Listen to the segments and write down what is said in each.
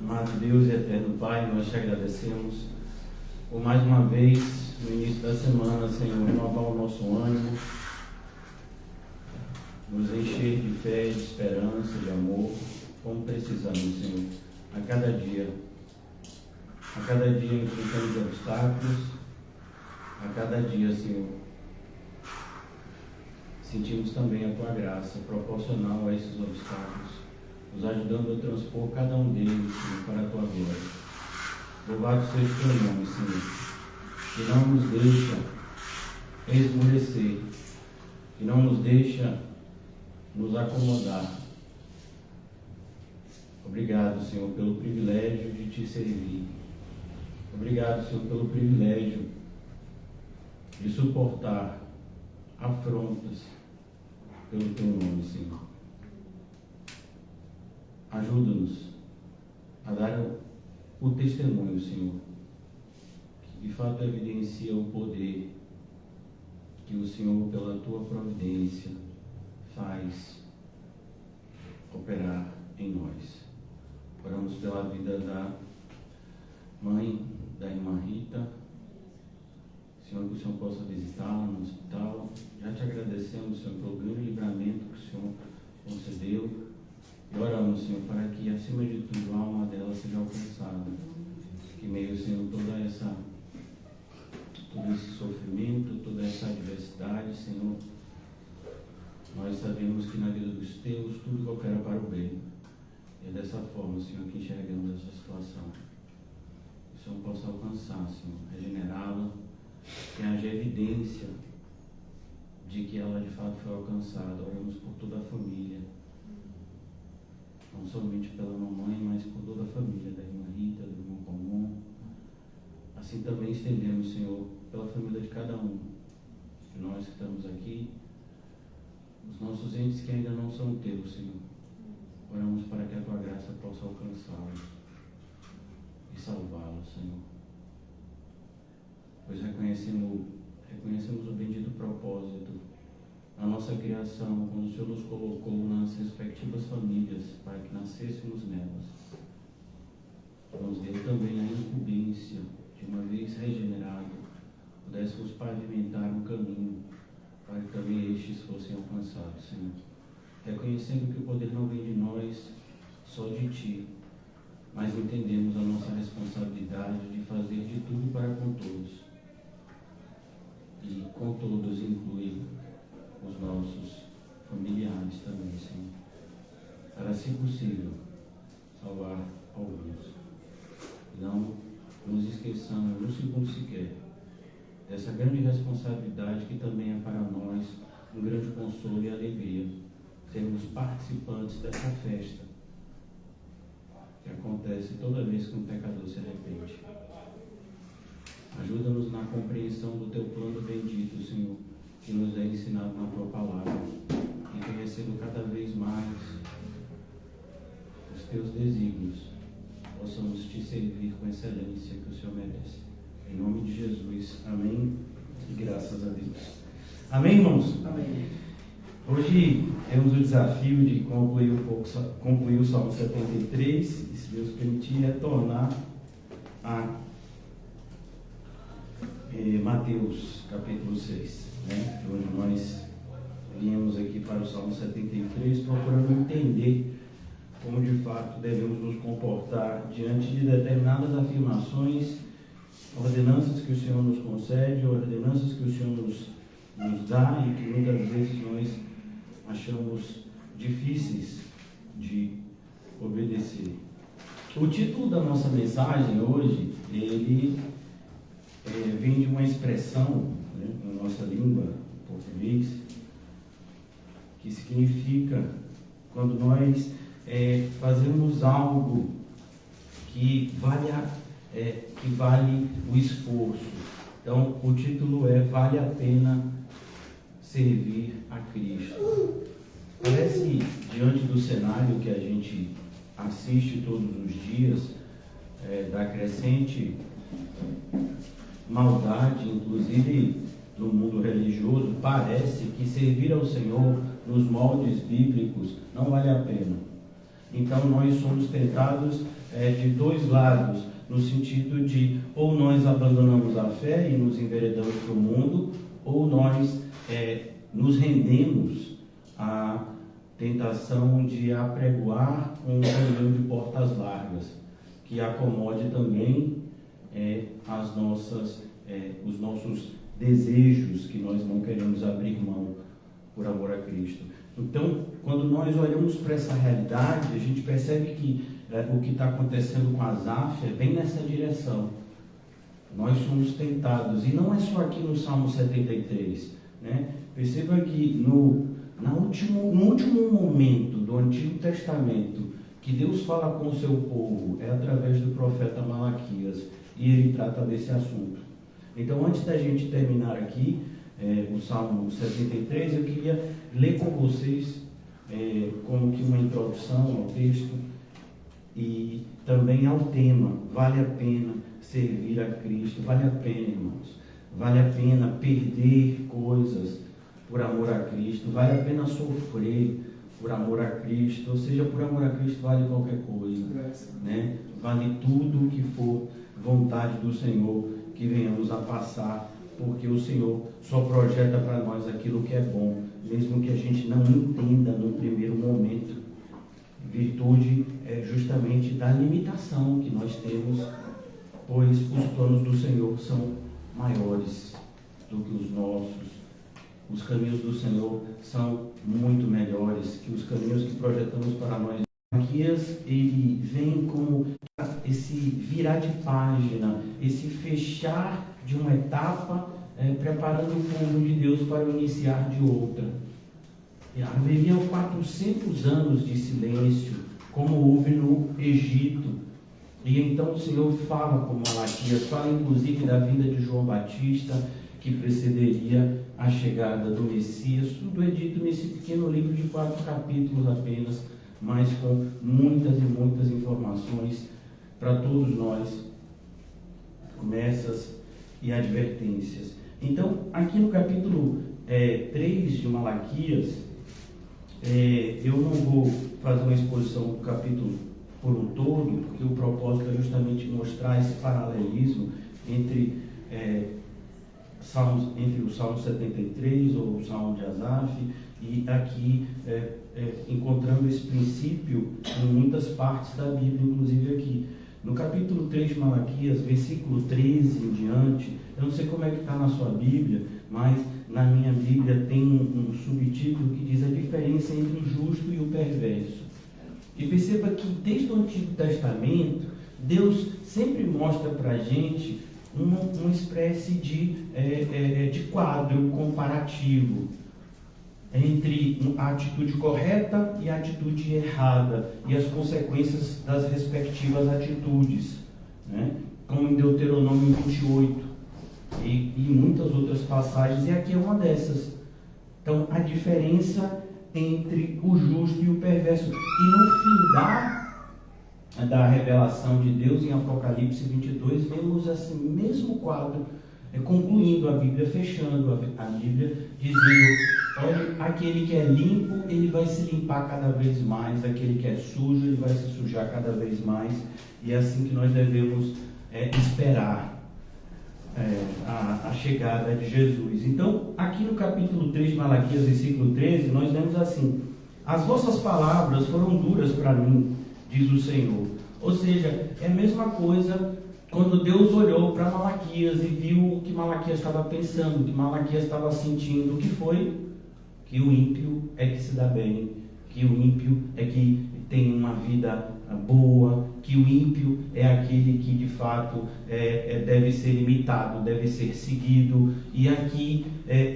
Amado Deus e eterno Pai, nós te agradecemos por mais uma vez, no início da semana, Senhor, renovar o nosso ânimo, nos encher de fé, de esperança, de amor, como precisamos, Senhor, a cada dia enfrentamos obstáculos, a cada dia, Senhor, sentimos também a Tua graça proporcional a esses obstáculos, nos ajudando a transpor cada um deles, Senhor, para a Tua glória. Louvado seja o Teu nome, Senhor, que não nos deixa esmorecer, que não nos deixa nos acomodar. Obrigado, Senhor, pelo privilégio de Te servir. Obrigado, Senhor, pelo privilégio de suportar afrontas pelo Teu nome, Senhor. Ajuda-nos a dar o testemunho, Senhor, que de fato evidencia o poder que o Senhor, pela Tua providência, faz operar em nós. Oramos pela vida da mãe da irmã Rita. Senhor, que o Senhor possa visitá-la no hospital. Já te agradecemos, Senhor, pelo grande livramento que o Senhor concedeu. E oramos, Senhor, para que, acima de tudo, a alma dela seja alcançada. Que meio, Senhor, todo esse sofrimento, toda essa adversidade, Senhor, nós sabemos que na vida dos teus tudo coopera para o bem. E é dessa forma, Senhor, que enxergamos essa situação. Que o Senhor possa alcançar, Senhor, regenerá-la, que haja evidência de que ela de fato foi alcançada. Oramos por toda a família, não somente pela mamãe, mas por toda a família da irmã Rita, do irmão Comum. Assim também estendemos, Senhor, pela família de cada um de nós que estamos aqui, os nossos entes que ainda não são teus, Senhor. Oramos para que a Tua graça possa alcançá-los e salvá-los, Senhor. Pois reconhecemos o bendito propósito na nossa criação, quando o Senhor nos colocou nas respectivas famílias para que nascêssemos nelas. Nos deu também a incumbência de, uma vez regenerado, pudéssemos pavimentar um caminho para que também estes fossem alcançados, Senhor. Reconhecendo que o poder não vem de nós, só de Ti, mas entendemos a nossa responsabilidade de fazer de tudo para com todos. E com todos inclui os nossos familiares também, Senhor, para, se possível, salvar alguns. Não nos esqueçamos, no segundo sequer, dessa grande responsabilidade que também é para nós um grande consolo e alegria, sermos participantes dessa festa que acontece toda vez que um pecador se arrepende. Ajuda-nos na compreensão do Teu plano bendito, Senhor, que nos é ensinado na Tua palavra, e conhecendo cada vez mais os Teus desígnios, possamos Te servir com excelência que o Senhor merece. Em nome de Jesus, amém e graças a Deus. Amém, irmãos? Amém. Hoje temos o desafio de concluir o Salmo 73, e, se Deus permitir, retornar a Mateus capítulo 6, né? Onde nós viemos aqui para o Salmo 73, procurando entender como de fato devemos nos comportar diante de determinadas afirmações, ordenanças que o Senhor nos concede, ordenanças que o Senhor nos dá e que muitas vezes nós achamos difíceis de obedecer. O título da nossa mensagem hoje, ele vem de uma expressão, né, na nossa língua português, que significa quando nós fazemos algo que vale o esforço. Então, o título é Vale a Pena Servir a Cristo. Parece, diante do cenário que a gente assiste todos os dias, da crescente maldade, inclusive no mundo religioso, parece que servir ao Senhor nos moldes bíblicos não vale a pena. Então nós somos tentados de dois lados, no sentido de ou nós abandonamos a fé e nos enveredamos para o mundo, ou nós nos rendemos à tentação de apregoar um caminho de portas largas, que acomode também os nossos desejos, que nós não queremos abrir mão por amor a Cristo. Então, quando nós olhamos para essa realidade, a gente percebe que o que está acontecendo com Asaf é bem nessa direção. Nós somos tentados, e não é só aqui no Salmo 73, né? Perceba que no último momento do Antigo Testamento, que Deus fala com o seu povo, é através do profeta Malaquias, e ele trata desse assunto. Então, antes da gente terminar aqui, o Salmo 73, eu queria ler com vocês como que uma introdução ao texto e também ao tema. Vale a pena servir a Cristo, vale a pena, irmãos, vale a pena perder coisas por amor a Cristo, vale a pena sofrer por amor a Cristo, ou seja, por amor a Cristo vale qualquer coisa, né? Vale tudo que for vontade do Senhor que venhamos a passar, porque o Senhor só projeta para nós aquilo que é bom, mesmo que a gente não entenda no primeiro momento. Virtude é justamente da limitação que nós temos, pois os planos do Senhor são maiores do que os nossos. Os caminhos do Senhor são muito melhores que os caminhos que projetamos para nós. Malaquias, ele vem como esse virar de página, esse fechar de uma etapa, preparando o povo de Deus para o iniciar de outra. Haveriam 400 anos de silêncio, como houve no Egito. E então o Senhor fala com Malaquias, fala inclusive da vinda de João Batista, que precederia a chegada do Messias. Tudo é dito nesse pequeno livro de 4 capítulos apenas, mas com muitas e muitas informações para todos nós, promessas e advertências. Então, aqui no capítulo 3 de Malaquias, eu não vou fazer uma exposição do capítulo por um todo, porque o propósito é justamente mostrar esse paralelismo entre o Salmo 73 ou o Salmo de Asaf, e aqui encontrando esse princípio em muitas partes da Bíblia, inclusive aqui. No capítulo 3 de Malaquias, versículo 13 em diante, eu não sei como é que está na sua Bíblia, mas na minha Bíblia tem um subtítulo que diz a diferença entre o justo e o perverso. E perceba que desde o Antigo Testamento, Deus sempre mostra para a gente uma espécie de quadro comparativo entre a atitude correta e a atitude errada e as consequências das respectivas atitudes, né? Como em Deuteronômio 28 e muitas outras passagens, e aqui é uma dessas. Então, a diferença entre o justo e o perverso. E no fim da revelação de Deus, em Apocalipse 22, vemos esse mesmo quadro, concluindo a Bíblia, fechando a Bíblia, dizendo: olha, aquele que é limpo, ele vai se limpar cada vez mais, aquele que é sujo, ele vai se sujar cada vez mais, e é assim que nós devemos esperar a chegada de Jesus. Então, aqui no capítulo 3 de Malaquias, versículo 13, nós lemos assim: as vossas palavras foram duras para mim, diz o Senhor. Ou seja, é a mesma coisa quando Deus olhou para Malaquias e viu o que Malaquias estava pensando, o que Malaquias estava sentindo. O que foi? Que o ímpio é que se dá bem, que o ímpio é que tem uma vida boa, que o ímpio é aquele que de fato deve ser imitado, deve ser seguido. E aqui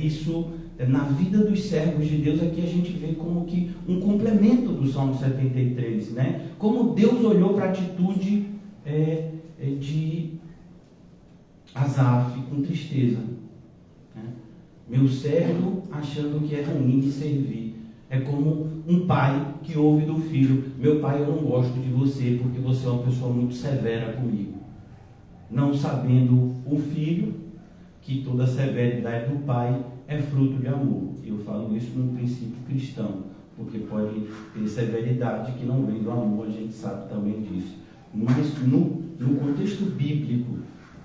isso na vida dos servos de Deus, aqui a gente vê como que um complemento do Salmo 73, né? Como Deus olhou para a atitude de Asaf com tristeza, né? Meu servo achando que é ruim de servir. É como um pai que ouve do filho: meu pai, eu não gosto de você porque você é uma pessoa muito severa comigo. Não sabendo o filho que toda severidade do pai é fruto de amor. Eu falo isso num princípio cristão. porque pode ter severidade que não vem do amor, a gente sabe também disso. Mas no contexto bíblico,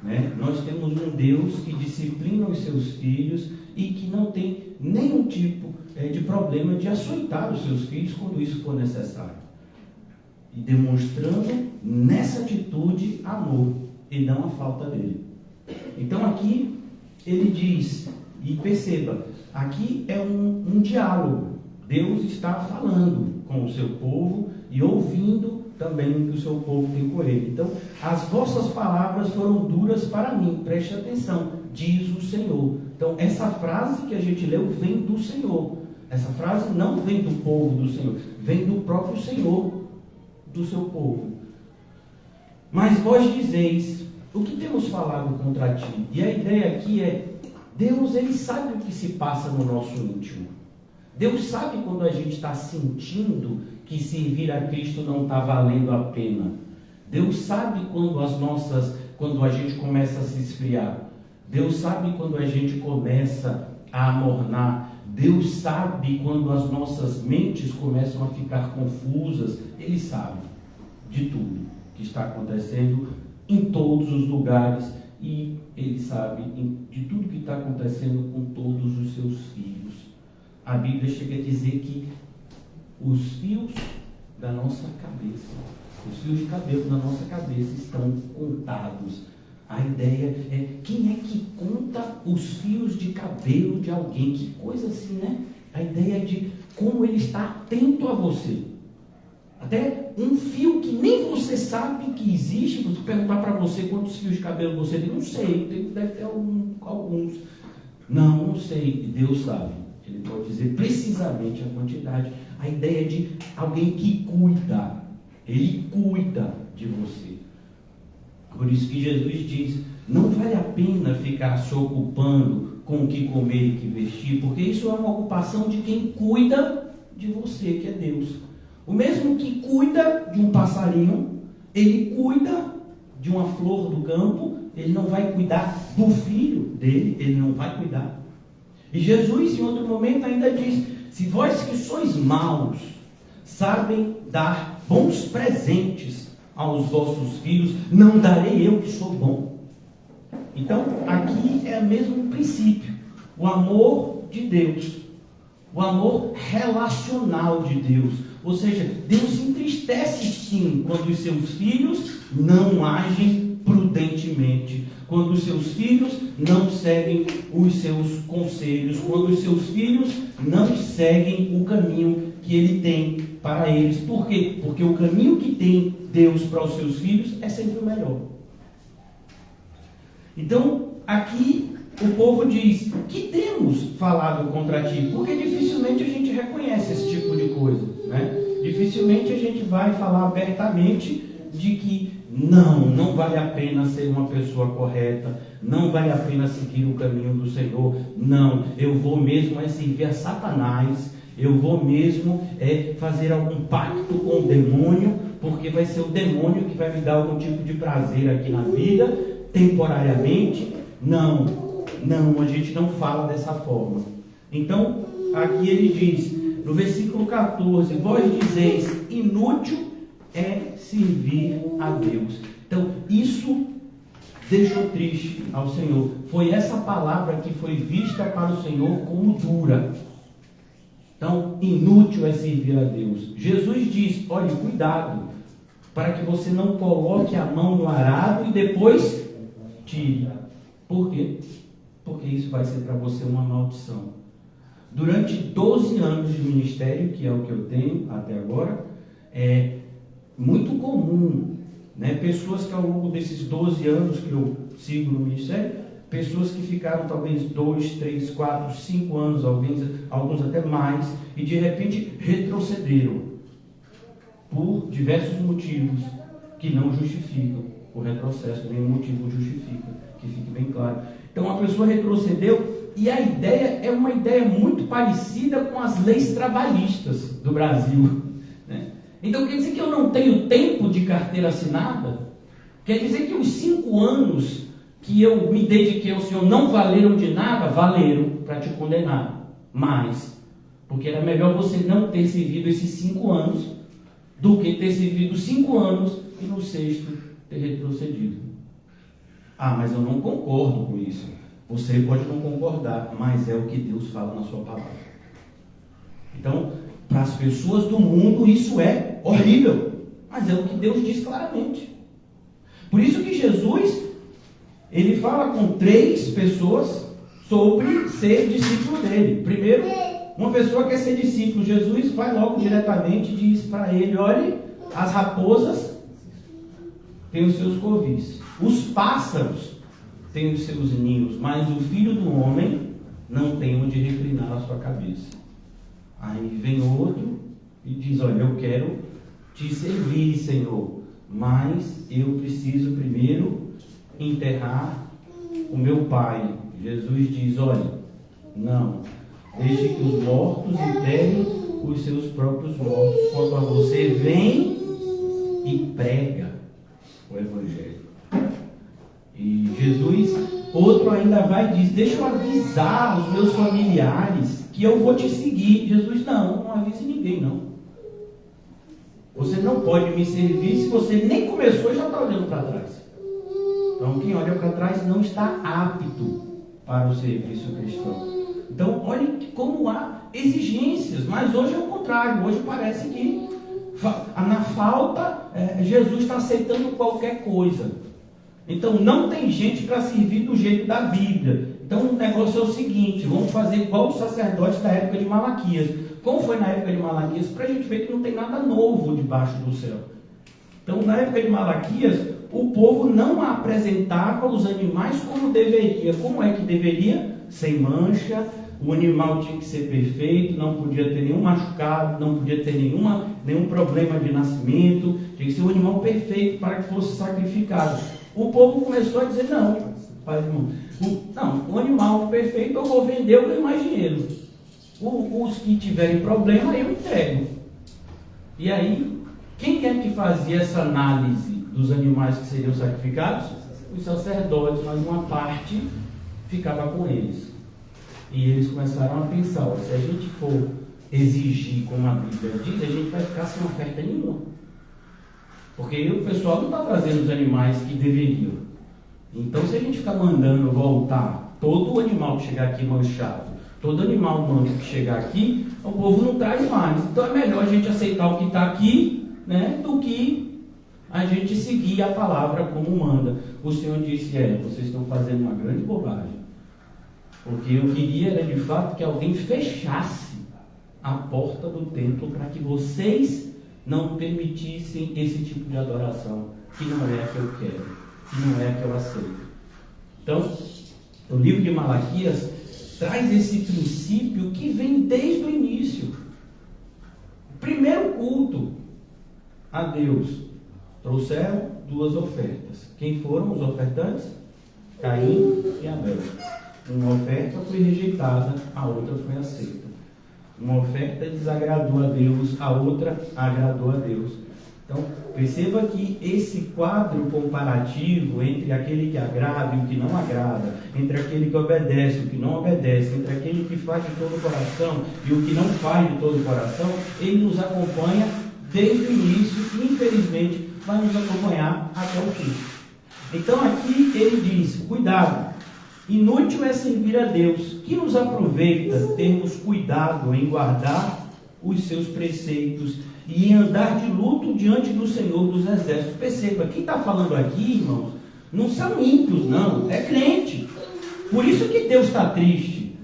né, nós temos um Deus que disciplina os seus filhos e que não tem nenhum tipo de problema de açoitar os seus filhos quando isso for necessário. E demonstrando nessa atitude amor e não a falta dele. Então aqui ele diz, e perceba, aqui é um diálogo. Deus está falando com o seu povo e ouvindo também o que o seu povo tem com ele. Então, as vossas palavras foram duras para mim, preste atenção, diz o Senhor. Então, essa frase que a gente leu vem do Senhor. Essa frase não vem do povo do Senhor, vem do próprio Senhor, do seu povo. Mas vós dizeis, o que temos falado contra ti? E a ideia aqui é, Deus, ele sabe o que se passa no nosso íntimo. Deus sabe quando a gente está sentindo que servir a Cristo não está valendo a pena. Deus sabe quando a gente começa a se esfriar. Deus sabe quando a gente começa a amornar. Deus sabe quando as nossas mentes começam a ficar confusas. Ele sabe de tudo que está acontecendo em todos os lugares. E Ele sabe de tudo que está acontecendo com todos os seus filhos. A Bíblia chega a dizer que os fios da nossa cabeça, os fios de cabelo da nossa cabeça estão contados. A ideia é, quem é que conta os fios de cabelo de alguém? Que coisa assim, né? A ideia de como ele está atento a você. Até um fio que nem você sabe que existe, vou perguntar para você quantos fios de cabelo você tem. Não sei, deve ter alguns. Não sei, Deus sabe. Ele pode dizer precisamente a quantidade. A ideia de alguém que cuida. Ele cuida de você. Por isso que Jesus diz, não vale a pena ficar se ocupando com o que comer e que vestir, porque isso é uma ocupação de quem cuida de você, que é Deus. O mesmo que cuida de um passarinho, ele cuida de uma flor do campo, ele não vai cuidar do filho dele, ele não vai cuidar. E Jesus, em outro momento, ainda diz, se vós que sois maus, sabem dar bons presentes aos vossos filhos, não darei eu que sou bom. Então, aqui é o mesmo princípio. O amor de Deus. O amor relacional de Deus. Ou seja, Deus se entristece sim quando os seus filhos não agem prudentemente. Quando os seus filhos não seguem os seus conselhos. Quando os seus filhos não seguem o caminho que Ele tem para eles. Por quê? Porque o caminho que tem Deus para os seus filhos é sempre o melhor. Então, aqui o povo diz, que temos falado contra ti? Porque dificilmente a gente reconhece esse tipo de coisa, né? Dificilmente a gente vai falar abertamente de que não vale a pena ser uma pessoa correta, não vale a pena seguir o caminho do Senhor, não, eu vou mesmo servir a Satanás, eu vou mesmo fazer algum pacto com o demônio, porque vai ser o demônio que vai me dar algum tipo de prazer aqui na vida, temporariamente. Não, a gente não fala dessa forma. Então, aqui ele diz, no versículo 14, vós dizeis, inútil é servir a Deus. Então, isso deixou triste ao Senhor. Foi essa palavra que foi vista para o Senhor como dura. Então, inútil é servir a Deus. Jesus diz, olhe, cuidado, para que você não coloque a mão no arado e depois tire. Por quê? Porque isso vai ser para você uma maldição. Durante 12 anos de ministério, que é o que eu tenho até agora, é muito comum, né? Pessoas que ao longo desses 12 anos que eu sigo no ministério, pessoas que ficaram talvez 2, 3, 4, 5 anos, alguns até mais, e de repente retrocederam por diversos motivos que não justificam o retrocesso, nenhum motivo justifica, que fique bem claro. Então a pessoa retrocedeu e a ideia é uma ideia muito parecida com as leis trabalhistas do Brasil, né? Então quer dizer que eu não tenho tempo de carteira assinada? Quer dizer que os 5 anos que eu me dediquei ao Senhor não valeram de nada? Valeram para te condenar. Mas Porque era melhor você não ter servido esses 5 anos do que ter servido 5 anos e no 6º ter retrocedido. Ah, mas eu não concordo com isso. Você pode não concordar, mas é o que Deus fala na sua palavra. Então, para as pessoas do mundo isso é horrível, mas é o que Deus diz claramente. Por isso que Jesus, ele fala com 3 pessoas sobre ser discípulo dele. Primeiro, uma pessoa quer ser discípulo. Jesus vai logo diretamente e diz para ele: olhe, as raposas têm os seus covis, os pássaros têm os seus ninhos, mas o filho do homem não tem onde reclinar a sua cabeça. Aí vem outro e diz: olha, eu quero te servir, Senhor, mas eu preciso primeiro enterrar o meu pai. Jesus diz: olha, não, deixe que os mortos enterrem os seus próprios mortos. Quanto a você, vem e prega o Evangelho. E Jesus, outro ainda vai e diz: deixa eu avisar os meus familiares que eu vou te seguir. Jesus: não avise ninguém, não. Você não pode me servir se você nem começou e já está olhando para trás. Então, quem olha para trás não está apto para o serviço cristão. Então, olhe como há exigências, mas hoje é o contrário. Hoje parece que na falta, Jesus está aceitando qualquer coisa. Então, não tem gente para servir do jeito da Bíblia. Então, o negócio é o seguinte: vamos fazer igual os sacerdotes da época de Malaquias. Como foi na época de Malaquias? Para a gente ver que não tem nada novo debaixo do céu. Então, na época de Malaquias, o povo não apresentava os animais como deveria. Como é que deveria? Sem mancha. O animal tinha que ser perfeito, não podia ter nenhum machucado, não podia ter nenhum problema de nascimento. Tinha que ser um animal perfeito para que fosse sacrificado. O povo começou a dizer: não, pai, irmão, o animal perfeito eu vou vender, eu ganho mais dinheiro. Os que tiverem problema eu entrego. E aí, quem é que fazia essa análise dos animais que seriam sacrificados? Os sacerdotes, mas uma parte ficava com eles. E eles começaram a pensar: se a gente for exigir como a Bíblia diz, a gente vai ficar sem oferta nenhuma. Porque o pessoal não está trazendo os animais que deveriam. Então, se a gente ficar mandando voltar todo o animal que chegar aqui manchado, todo animal manco que chegar aqui, o povo não traz mais. Então, é melhor a gente aceitar o que está aqui, né, do que a gente seguir a palavra como manda. O Senhor disse: vocês estão fazendo uma grande bobagem. Porque eu queria, era de fato, que alguém fechasse a porta do templo para que vocês não permitissem esse tipo de adoração, que não é a que eu quero, que não é a que eu aceito. Então, o livro de Malaquias traz esse princípio que vem desde o início. O primeiro culto a Deus, trouxeram 2 ofertas. Quem foram os ofertantes? Caim e Abel. Uma oferta foi rejeitada, a outra foi aceita. Uma oferta desagradou a Deus, a outra agradou a Deus. Então, perceba que esse quadro comparativo entre aquele que agrada e o que não agrada, entre aquele que obedece e o que não obedece, entre aquele que faz de todo o coração e o que não faz de todo o coração, ele nos acompanha desde o início e, infelizmente, vai nos acompanhar até o fim. Então, aqui ele diz: cuidado, inútil é servir a Deus, que nos aproveita termos cuidado em guardar os seus preceitos e em andar de luto diante do Senhor dos Exércitos. Perceba, quem está falando aqui, irmãos, não são ímpios, não, é crente. Por isso que Deus está triste.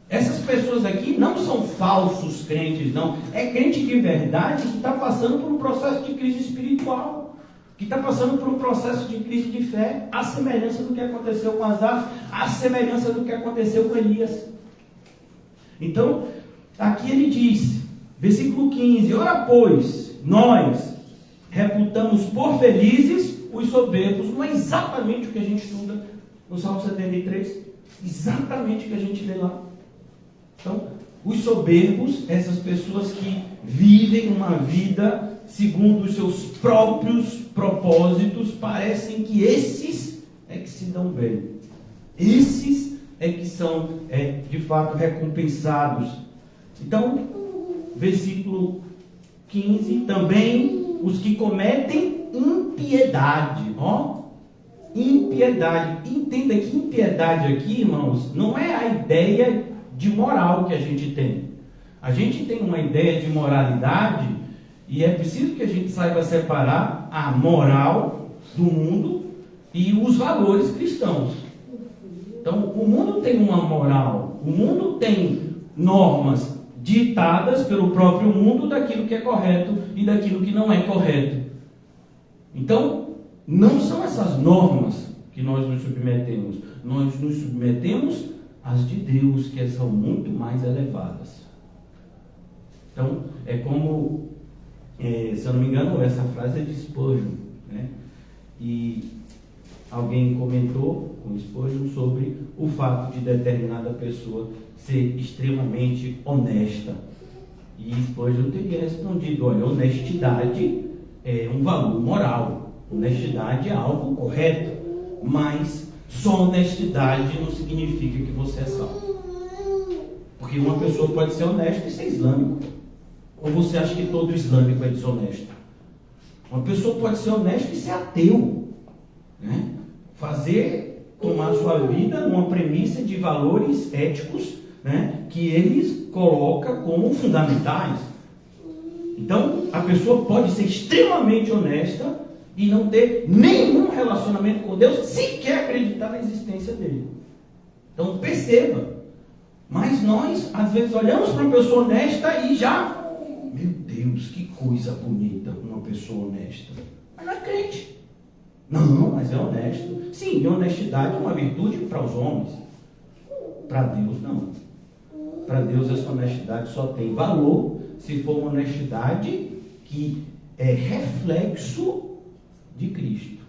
Essas pessoas aqui não são falsos crentes, não. É crente de verdade que está passando por um processo de crise espiritual, que está passando por um processo de crise de fé, à semelhança do que aconteceu com Asaf, à semelhança do que aconteceu com Elias. Então, aqui ele diz, versículo 15: ora, pois, nós reputamos por felizes os soberbos. Não é exatamente o que a gente estuda no Salmo 73? Exatamente o que a gente lê lá. Então, os soberbos, essas pessoas que vivem uma vida segundo os seus próprios propósitos, parecem que esses é que se dão bem. Esses é que são, de fato, recompensados. Então, versículo 15, também os que cometem impiedade, impiedade. Entenda que impiedade aqui, irmãos, não é a ideia de moral que a gente tem. A gente tem uma ideia de moralidade e é preciso que a gente saiba separar a moral do mundo e os valores cristãos. Então, o mundo tem uma moral, o mundo tem normas ditadas pelo próprio mundo daquilo que é correto e daquilo que não é correto. Então, não são essas normas que nós nos submetemos. Nós nos submetemos às de Deus, que são muito mais elevadas. Então, é como, se eu não me engano, essa frase é de Spurgeon, né? E alguém comentou com Spurgeon sobre o fato de determinada pessoa ser extremamente honesta. E Spurgeon teria respondido: olha, honestidade é um valor moral. Honestidade é algo correto, mas só honestidade não significa que você é salvo. Porque uma pessoa pode ser honesta e ser islâmico. Ou você acha que todo islâmico é desonesto? Uma pessoa pode ser honesta e ser ateu, né? Tomar sua vida numa premissa de valores éticos, né, que eles colocam como fundamentais. Então, a pessoa pode ser extremamente honesta e não ter nenhum relacionamento com Deus, sequer acreditar na existência dele. Então, perceba. Mas nós, às vezes, olhamos para uma pessoa honesta e já... Meu Deus, que coisa bonita uma pessoa honesta. Mas não é crente. Não, mas é honesto. Sim, honestidade é uma virtude para os homens. Para Deus, não. Para Deus, essa honestidade só tem valor se for uma honestidade que é reflexo de Cristo.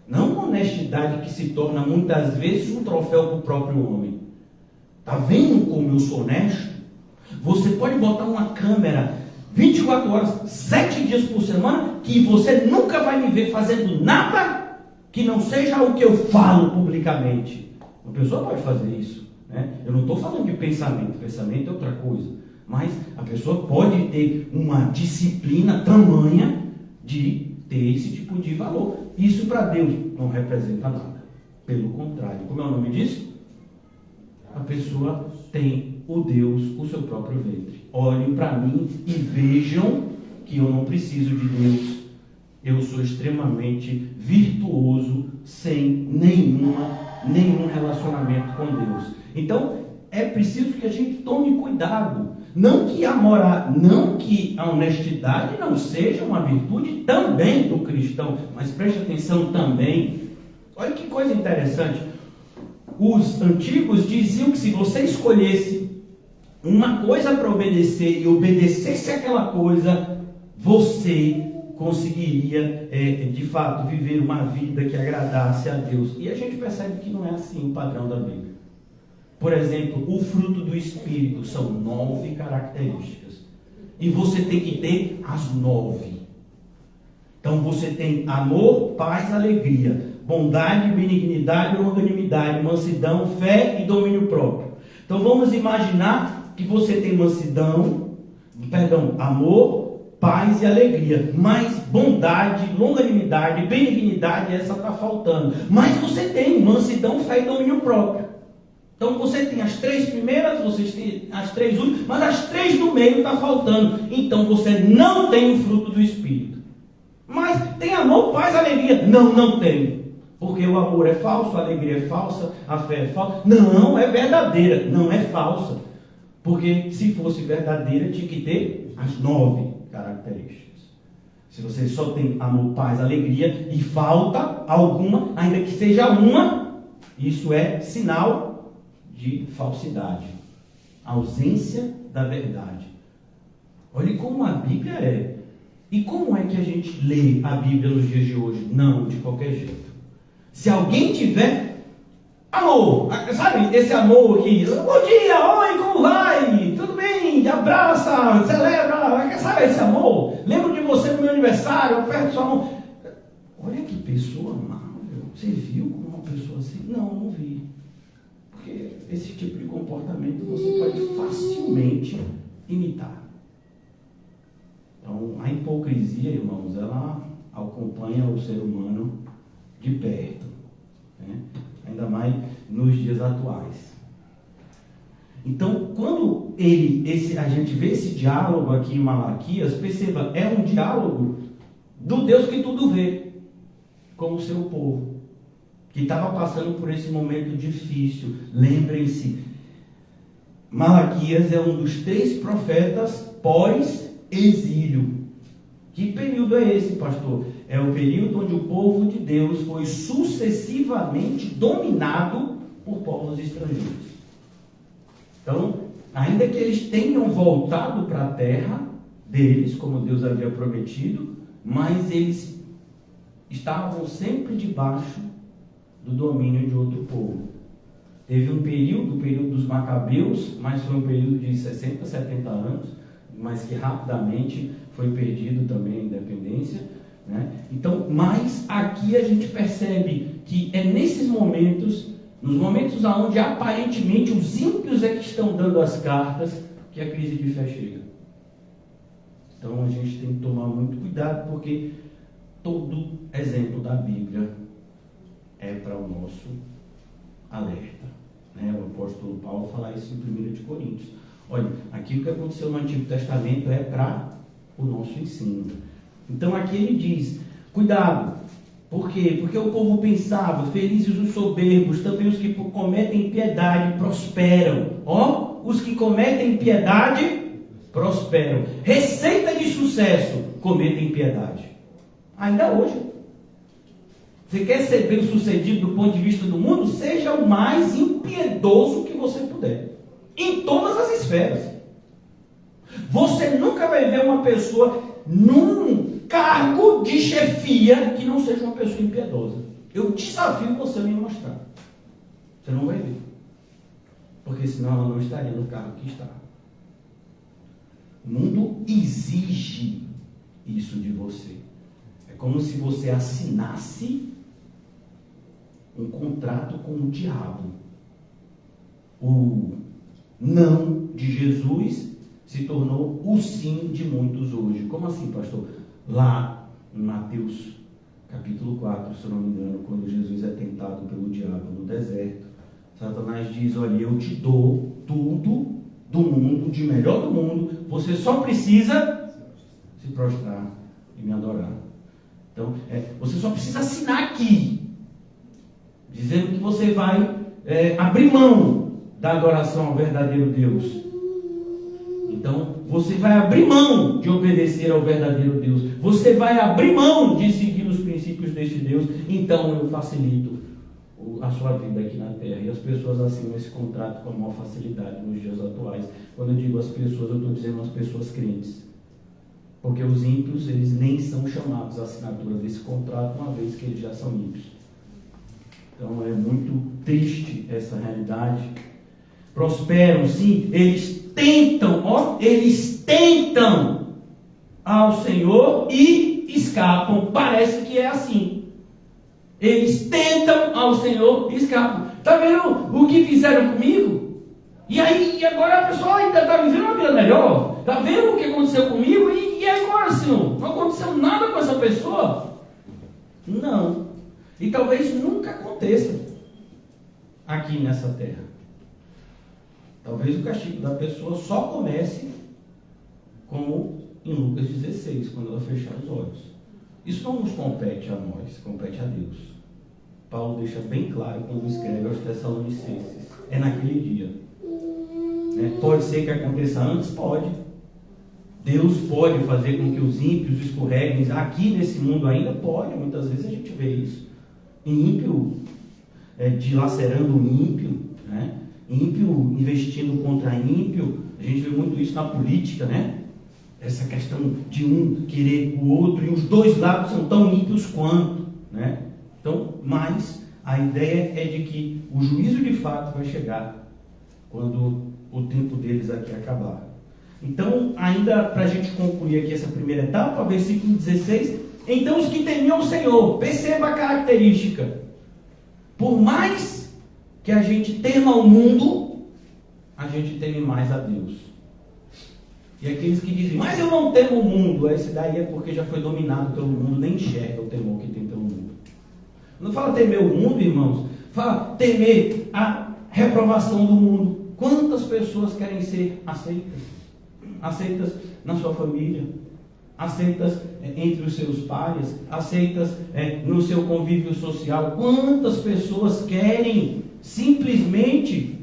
Não uma honestidade que se torna muitas vezes um troféu para o próprio homem. Está vendo como eu sou honesto? Você pode botar uma câmera 24 horas, 7 dias por semana, que você nunca vai me ver fazendo nada que não seja o que eu falo publicamente. Uma pessoa pode fazer isso, né? Eu não estou falando de pensamento é outra coisa. Mas a pessoa pode ter uma disciplina tamanha de ter esse tipo de valor. Isso para Deus não representa nada. Pelo contrário, como é o nome disso? A pessoa tem o Deus, o seu próprio ventre. Olhem para mim e vejam que eu não preciso de Deus. Eu sou extremamente virtuoso, sem nenhum relacionamento com Deus. Então, é preciso que a gente tome cuidado. Não que a honestidade não seja uma virtude também do cristão, mas preste atenção também. Olha que coisa interessante. Os antigos diziam que se você escolhesse uma coisa para obedecer e obedecesse aquela coisa, você conseguiria, de fato, viver uma vida que agradasse a Deus. E a gente percebe que não é assim o padrão da Bíblia. Por exemplo, o fruto do Espírito são 9 características. E você tem que ter as 9. Então você tem amor, paz, alegria, bondade, benignidade, longanimidade, mansidão, fé e domínio próprio. Então vamos imaginar que você tem amor, paz e alegria. Mas bondade, longanimidade, benignidade, essa está faltando. Mas você tem mansidão, fé e domínio próprio. Então você tem as 3 primeiras, você tem as 3 últimas, mas as 3 do meio está faltando. Então você não tem o fruto do Espírito. Mas tem amor, paz, alegria. Não tem. Porque o amor é falso, a alegria é falsa, a fé é falsa. Não, é verdadeira, não é falsa. Porque se fosse verdadeira, tinha que ter as 9 características. Se você só tem amor, paz, alegria e falta alguma, ainda que seja uma, isso é sinal de falsidade, ausência da verdade. Olhe como a Bíblia é. E como é que a gente lê a Bíblia nos dias de hoje? Não, de qualquer jeito. Se alguém tiver amor, sabe, esse amor aqui, bom dia, oi, como vai? Tudo bem? Abraça, celebra, sabe esse amor? Lembro de você no meu aniversário, aperto sua mão. Olha que pessoa amável. Você viu como uma pessoa assim? Não vi. Porque esse tipo de comportamento você pode facilmente imitar. Então, a hipocrisia, irmãos, ela acompanha o ser humano de perto, né? Ainda mais nos dias atuais. Então, quando a gente vê esse diálogo aqui em Malaquias, perceba, é um diálogo do Deus que tudo vê, com o seu povo, que estava passando por esse momento difícil. Lembrem-se, Malaquias é um dos 3 profetas pós-exílio. Que período é esse, pastor? É o período onde o povo de Deus foi sucessivamente dominado por povos estrangeiros. Então, ainda que eles tenham voltado para a terra deles, como Deus havia prometido, mas eles estavam sempre debaixo do domínio de outro povo. Teve um período, o período dos Macabeus, mas foi um período de 60, 70 anos, mas que rapidamente foi perdido também a independência, né? Então, mas aqui a gente percebe que é nesses momentos, nos momentos onde aparentemente os ímpios é que estão dando as cartas, que a crise de fé chega. Então a gente tem que tomar muito cuidado, porque todo exemplo da Bíblia é para o nosso alerta, né? O apóstolo Paulo fala isso em 1 de Coríntios. Olha, aquilo que aconteceu no Antigo Testamento é para o nosso ensino. Então aqui ele diz, cuidado. Por quê? Porque o povo pensava, felizes os soberbos, também os que cometem impiedade prosperam. Ó, os que cometem impiedade prosperam. Receita de sucesso, cometem impiedade. Ainda hoje. Você quer ser bem sucedido do ponto de vista do mundo? Seja o mais impiedoso que você puder. Em todas as esferas. Você nunca vai ver uma pessoa num cargo de chefia que não seja uma pessoa impiedosa. Eu desafio você a me mostrar. Você não vai ver. Porque senão ela não estaria no cargo que está. O mundo exige isso de você. É como se você assinasse um contrato com o diabo. O não de Jesus se tornou o sim de muitos hoje. Como assim, pastor? Lá em Mateus capítulo 4, se eu não me engano, quando Jesus é tentado pelo diabo no deserto, Satanás diz, olha, eu te dou tudo do mundo, de melhor do mundo, você só precisa se prostrar e me adorar. Então, você só precisa assinar aqui, dizendo que você vai abrir mão da adoração ao verdadeiro Deus. Então, você vai abrir mão de obedecer ao verdadeiro Deus. Você vai abrir mão de seguir os princípios deste Deus. Então, eu facilito a sua vida aqui na terra. E as pessoas assinam esse contrato com a maior facilidade nos dias atuais. Quando eu digo as pessoas, eu estou dizendo as pessoas crentes. Porque os ímpios, eles nem são chamados à assinatura desse contrato, uma vez que eles já são ímpios. Então, é muito triste essa realidade. Prosperam, sim, eles tentam ao Senhor e escapam. Parece que é assim. Eles tentam ao Senhor e escapam. Está vendo o que fizeram comigo? E aí, agora a pessoa ainda está vivendo uma vida melhor. Está vendo o que aconteceu comigo? E agora, Senhor? Não aconteceu nada com essa pessoa? Não. E talvez nunca aconteça aqui nessa terra. Talvez o castigo da pessoa só comece como em Lucas 16, quando ela fechar os olhos. Isso não nos compete a nós, compete a Deus. Paulo deixa bem claro quando escreve aos Tessalonicenses. É naquele dia. Pode ser que aconteça antes? Pode. Deus pode fazer com que os ímpios escorreguem. Aqui nesse mundo ainda pode. Muitas vezes a gente vê isso. Ímpio dilacerando o ímpio, né? Ímpio investindo contra ímpio. A gente vê muito isso na política, né? Essa questão de um querer o outro, e os dois lados são tão ímpios quanto, né? Então, mas a ideia é de que o juízo de fato vai chegar quando o tempo deles aqui acabar. Então, ainda para a gente concluir aqui essa primeira etapa, versículo 16, então os que temiam o Senhor, perceba a característica, por mais que a gente tema o mundo, a gente teme mais a Deus. E aqueles que dizem, mas eu não temo o mundo, esse daí é porque já foi dominado pelo mundo, nem enxerga o temor que tem pelo mundo. Não fala temer o mundo, irmãos, fala temer a reprovação do mundo. Quantas pessoas querem ser aceitas? Aceitas na sua família, aceitas entre os seus pares, aceitas no seu convívio social. Quantas pessoas querem simplesmente,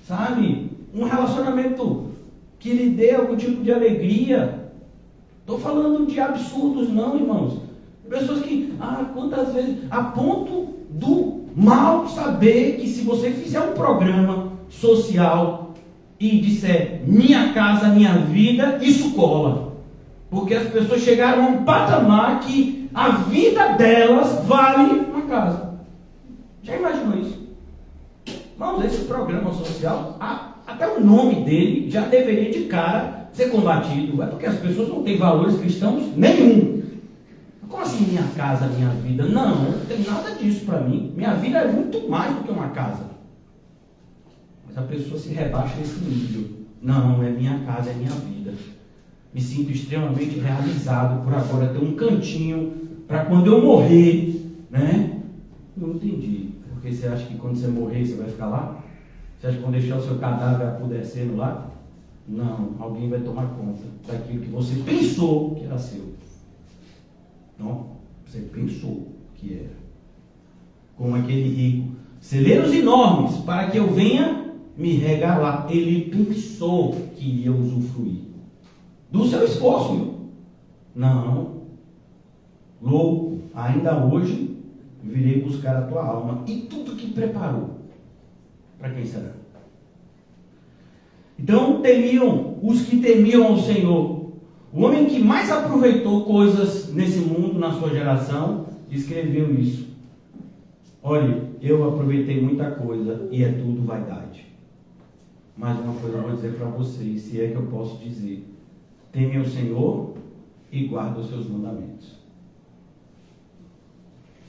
sabe, um relacionamento que lhe dê algum tipo de alegria? Estou falando de absurdos não, irmãos. Pessoas que, quantas vezes, a ponto do mal saber que se você fizer um programa social e disser minha casa, minha vida, isso cola. Porque as pessoas chegaram a um patamar que a vida delas vale uma casa. Já imaginou isso? Vamos ver esse programa social, até o nome dele já deveria de cara ser combatido. É porque as pessoas não têm valores cristãos nenhum. Como assim minha casa, minha vida? Não tem nada disso para mim. Minha vida é muito mais do que uma casa. Mas a pessoa se rebaixa nesse nível. Não, é minha casa, é minha vida. Me sinto extremamente realizado por agora ter um cantinho para quando eu morrer, né? Não entendi. Porque você acha que quando você morrer você vai ficar lá? Você acha que vão deixar o seu cadáver apodrecendo lá? Não, alguém vai tomar conta daquilo que você pensou que era seu. Não, você pensou que era. Como aquele rico, celeiros enormes para que eu venha me regalar. Ele pensou que ia usufruir do seu esforço, meu. Não, louco, ainda hoje virei buscar a tua alma. E tudo que preparou, para quem será? Então temiam os que temiam ao Senhor. O homem que mais aproveitou coisas nesse mundo, na sua geração, escreveu isso. Olha, eu aproveitei muita coisa e é tudo vaidade. Mas uma coisa eu vou dizer para vocês, se é que eu posso dizer: teme ao Senhor e guarda os seus mandamentos.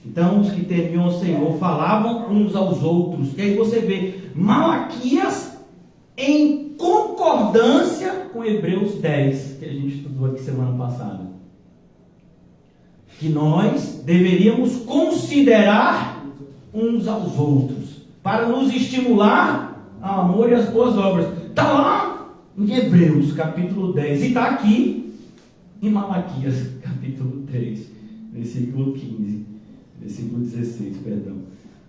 Então os que temiam ao Senhor falavam uns aos outros. E aí você vê Malaquias em concordância com Hebreus 10, que a gente estudou aqui semana passada. Que nós deveríamos considerar uns aos outros, para nos estimular ao amor e às boas obras. Está lá em Hebreus capítulo 10, e está aqui em Malaquias capítulo 3, versículo 15, versículo 16, perdão.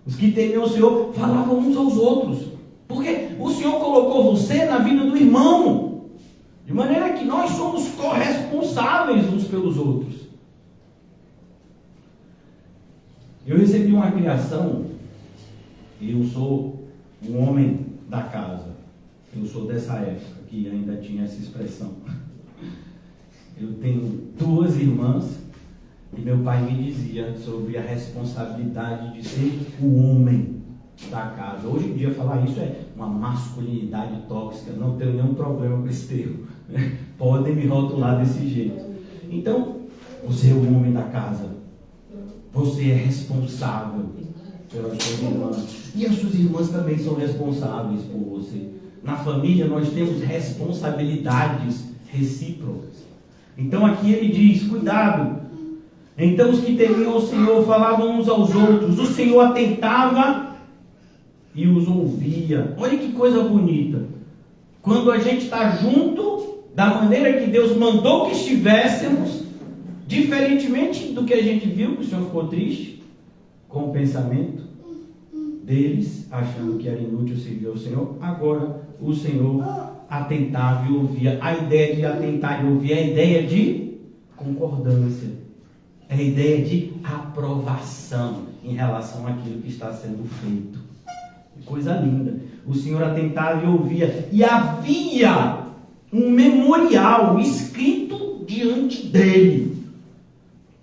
Os que temiam o Senhor falavam uns aos outros, porque o Senhor colocou você na vida do irmão, de maneira que nós somos corresponsáveis uns pelos outros. Eu recebi uma criação, e eu sou um homem da casa. Eu sou dessa época que ainda tinha essa expressão. Eu tenho 2 irmãs, e meu pai me dizia sobre a responsabilidade de ser o homem da casa. Hoje em dia falar isso é uma masculinidade tóxica, não tenho nenhum problema com esse termo. Podem me rotular desse jeito. Então, você é o homem da casa. Você é responsável pelas suas irmãs. E as suas irmãs também são responsáveis por você. Na família nós temos responsabilidades recíprocas. Então aqui ele diz, cuidado. Então os que temiam o Senhor falavam uns aos outros. O Senhor atentava e os ouvia. Olha que coisa bonita. Quando a gente está junto, da maneira que Deus mandou que estivéssemos, diferentemente do que a gente viu, que o Senhor ficou triste com o pensamento deles, achando que era inútil servir ao Senhor, agora o Senhor atentava e ouvia. A ideia de atentar e ouvir é a ideia de concordância, é a ideia de aprovação em relação àquilo que está sendo feito. Coisa linda. O Senhor atentava e ouvia, e havia um memorial escrito diante dele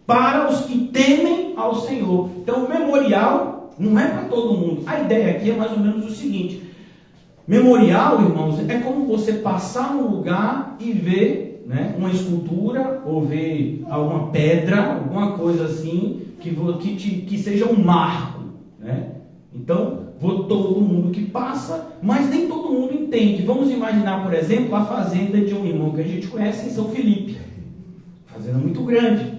para os que temem ao Senhor. Então o memorial não é para todo mundo. A ideia aqui é mais ou menos o seguinte: memorial, irmãos, é como você passar num lugar e ver, né, uma escultura ou ver alguma pedra, alguma coisa assim que seja um marco, né? Então, todo mundo que passa, mas nem todo mundo entende. Vamos imaginar, por exemplo, a fazenda de um irmão que a gente conhece em São Felipe. Fazenda muito grande.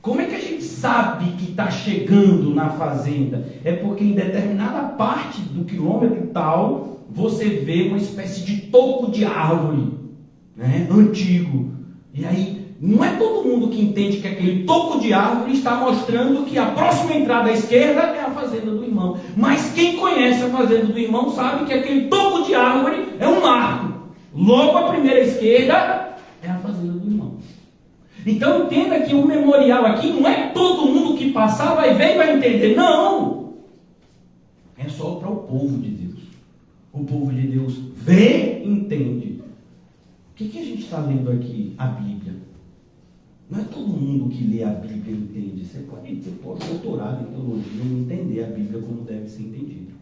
Como é que a gente sabe que está chegando na fazenda? É porque em determinada parte do quilômetro tal, você vê uma espécie de toco de árvore, né, antigo. E aí, não é todo mundo que entende que aquele toco de árvore está mostrando que a próxima entrada à esquerda é a fazenda do irmão. Mas quem conhece a fazenda do irmão sabe que aquele toco de árvore é um marco. Logo à primeira esquerda é a fazenda do irmão. Então entenda que o memorial aqui não é todo mundo que passar vai ver e vai entender. Não! É só para o povo de Deus. O povo de Deus vê e entende. O que a gente está lendo aqui? A Bíblia. Não é todo mundo que lê a Bíblia e entende. Você pode ter pós-doutorado em teologia e não entender a Bíblia como deve ser entendido.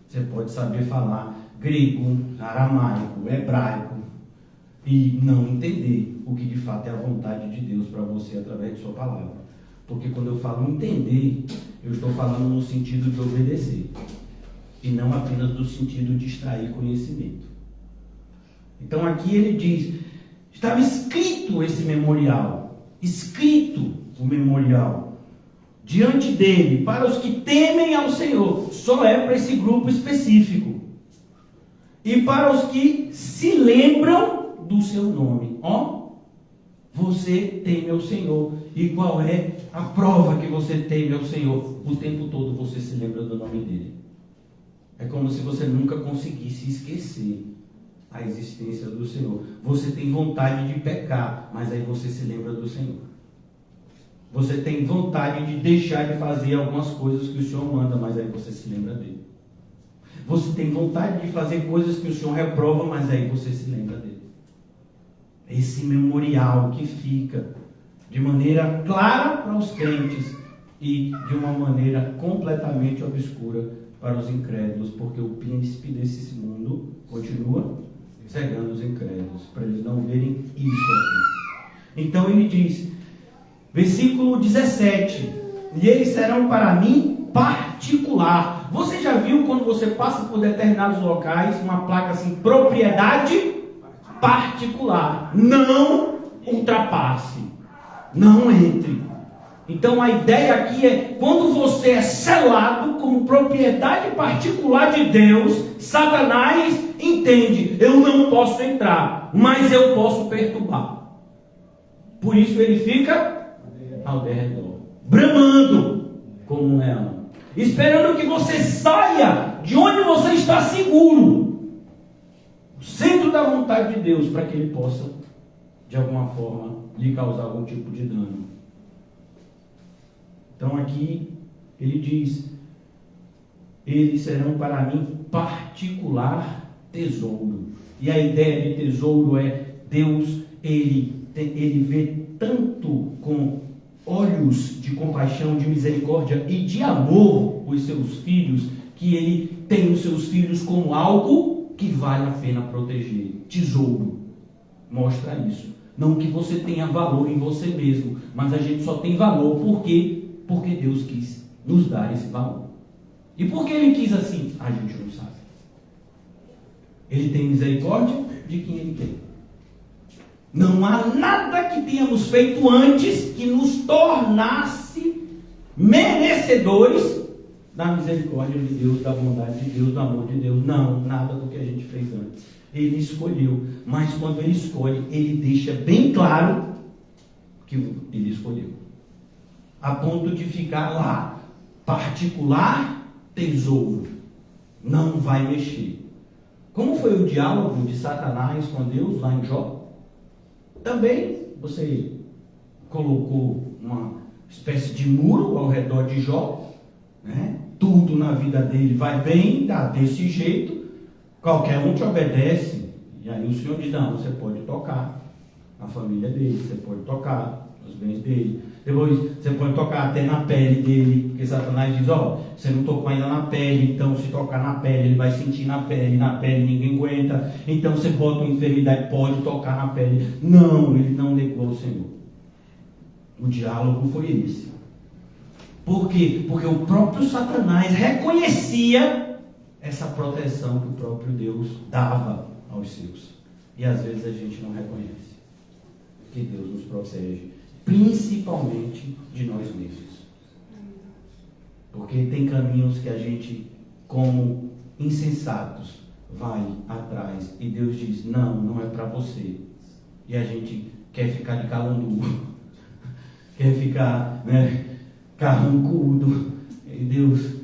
Você pode saber falar grego, aramaico, hebraico e não entender o que de fato é a vontade de Deus para você através de sua palavra. Porque quando eu falo entender, eu estou falando no sentido de obedecer e não apenas no sentido de extrair conhecimento. Então aqui ele diz, estava escrito esse memorial, escrito o memorial diante dele, para os que temem ao Senhor, só é para esse grupo específico, e para os que se lembram do seu nome. Você teme ao Senhor, e qual é a prova que você teme ao Senhor? O tempo todo você se lembra do nome dele. É como se você nunca conseguisse esquecer a existência do Senhor. Você tem vontade de pecar, mas aí você se lembra do Senhor. Você tem vontade de deixar de fazer algumas coisas que o Senhor manda, mas aí você se lembra dele. Você tem vontade de fazer coisas que o Senhor reprova, mas aí você se lembra dele. Esse memorial que fica de maneira clara para os crentes e de uma maneira completamente obscura para os incrédulos, porque o príncipe desse mundo continua cegando os incrédulos, para eles não verem isso aqui. Então ele diz, versículo 17, e eles serão para mim particular. Você já viu quando você passa por determinados locais, uma placa assim, propriedade particular, não ultrapasse, não entre. Então a ideia aqui é, quando você é selado como propriedade particular de Deus, Satanás entende, eu não posso entrar, mas eu posso perturbar. Por isso ele fica ao derredor, bramando como um leão, esperando que você saia de onde você está seguro, o centro da vontade de Deus, para que ele possa, de alguma forma, lhe causar algum tipo de dano. Então aqui ele diz, eles serão para mim particular tesouro. E a ideia de tesouro é, Deus, ele vê tanto com olhos de compaixão, de misericórdia e de amor os seus filhos, que ele tem os seus filhos como algo que vale a pena proteger. Tesouro mostra isso. Não que você tenha valor em você mesmo, mas a gente só tem valor porque Deus quis nos dar esse valor. E por que ele quis assim? A gente não sabe. Ele tem misericórdia de quem ele quer. Não há nada que tenhamos feito antes que nos tornasse merecedores da misericórdia de Deus, da bondade de Deus, do amor de Deus. Não, nada do que a gente fez antes. Ele escolheu, mas quando ele escolhe, ele deixa bem claro que ele escolheu, a ponto de ficar lá, particular tesouro, não vai mexer. Como foi o diálogo de Satanás com Deus lá em Jó? Também você colocou uma espécie de muro ao redor de Jó, né? Tudo na vida dele vai bem, dá desse jeito, qualquer um te obedece, e aí o Senhor diz, não, você pode tocar a família dele, você pode tocar os bens dele, depois você pode tocar até na pele dele, porque Satanás diz, você não tocou ainda na pele, então se tocar na pele, ele vai sentir na pele ninguém aguenta, então você bota uma enfermidade, pode tocar na pele. Não, ele não negou o Senhor. O diálogo foi esse. Por quê? Porque o próprio Satanás reconhecia essa proteção que o próprio Deus dava aos seus. E às vezes a gente não reconhece que Deus nos protege, principalmente de nós mesmos. Porque tem caminhos que a gente, como insensatos, vai atrás. E Deus diz, não é para você. E a gente quer ficar de calanduva, quer ficar, carrancudo. E Deus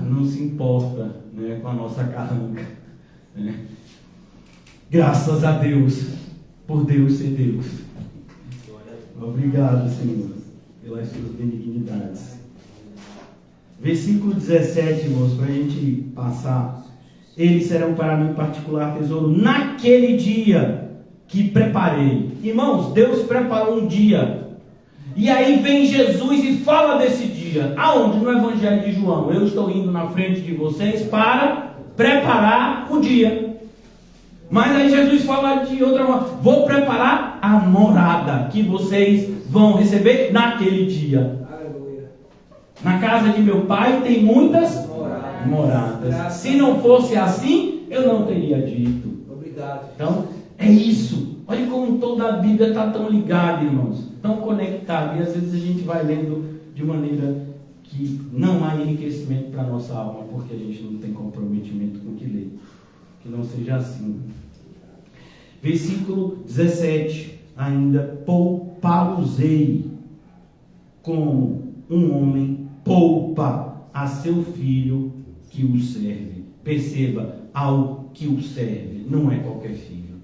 não se importa, com a nossa carranca. Graças a Deus, por Deus ser Deus. Obrigado, Senhor, pelas suas benignidades. Versículo 17, irmãos, para a gente passar. Eles serão para mim particular tesouro naquele dia que preparei. Irmãos, Deus preparou um dia. E aí vem Jesus e fala desse dia. Aonde? No Evangelho de João. Eu estou indo na frente de vocês para preparar o dia. Mas aí Jesus fala de outra forma. Vou preparar a morada que vocês vão receber naquele dia. Na casa de meu pai tem muitas moradas. Se não fosse assim, eu não teria dito. Obrigado. Então, é isso. Olha como toda a Bíblia está tão ligada, irmãos. Tão conectada. E às vezes a gente vai lendo de maneira que não há enriquecimento para a nossa alma, porque a gente não tem comprometimento com o que lê. Que não seja assim. Versículo 17. Ainda, poupá-los-ei como um homem poupa a seu filho que o serve. Perceba, ao que o serve, não é qualquer filho.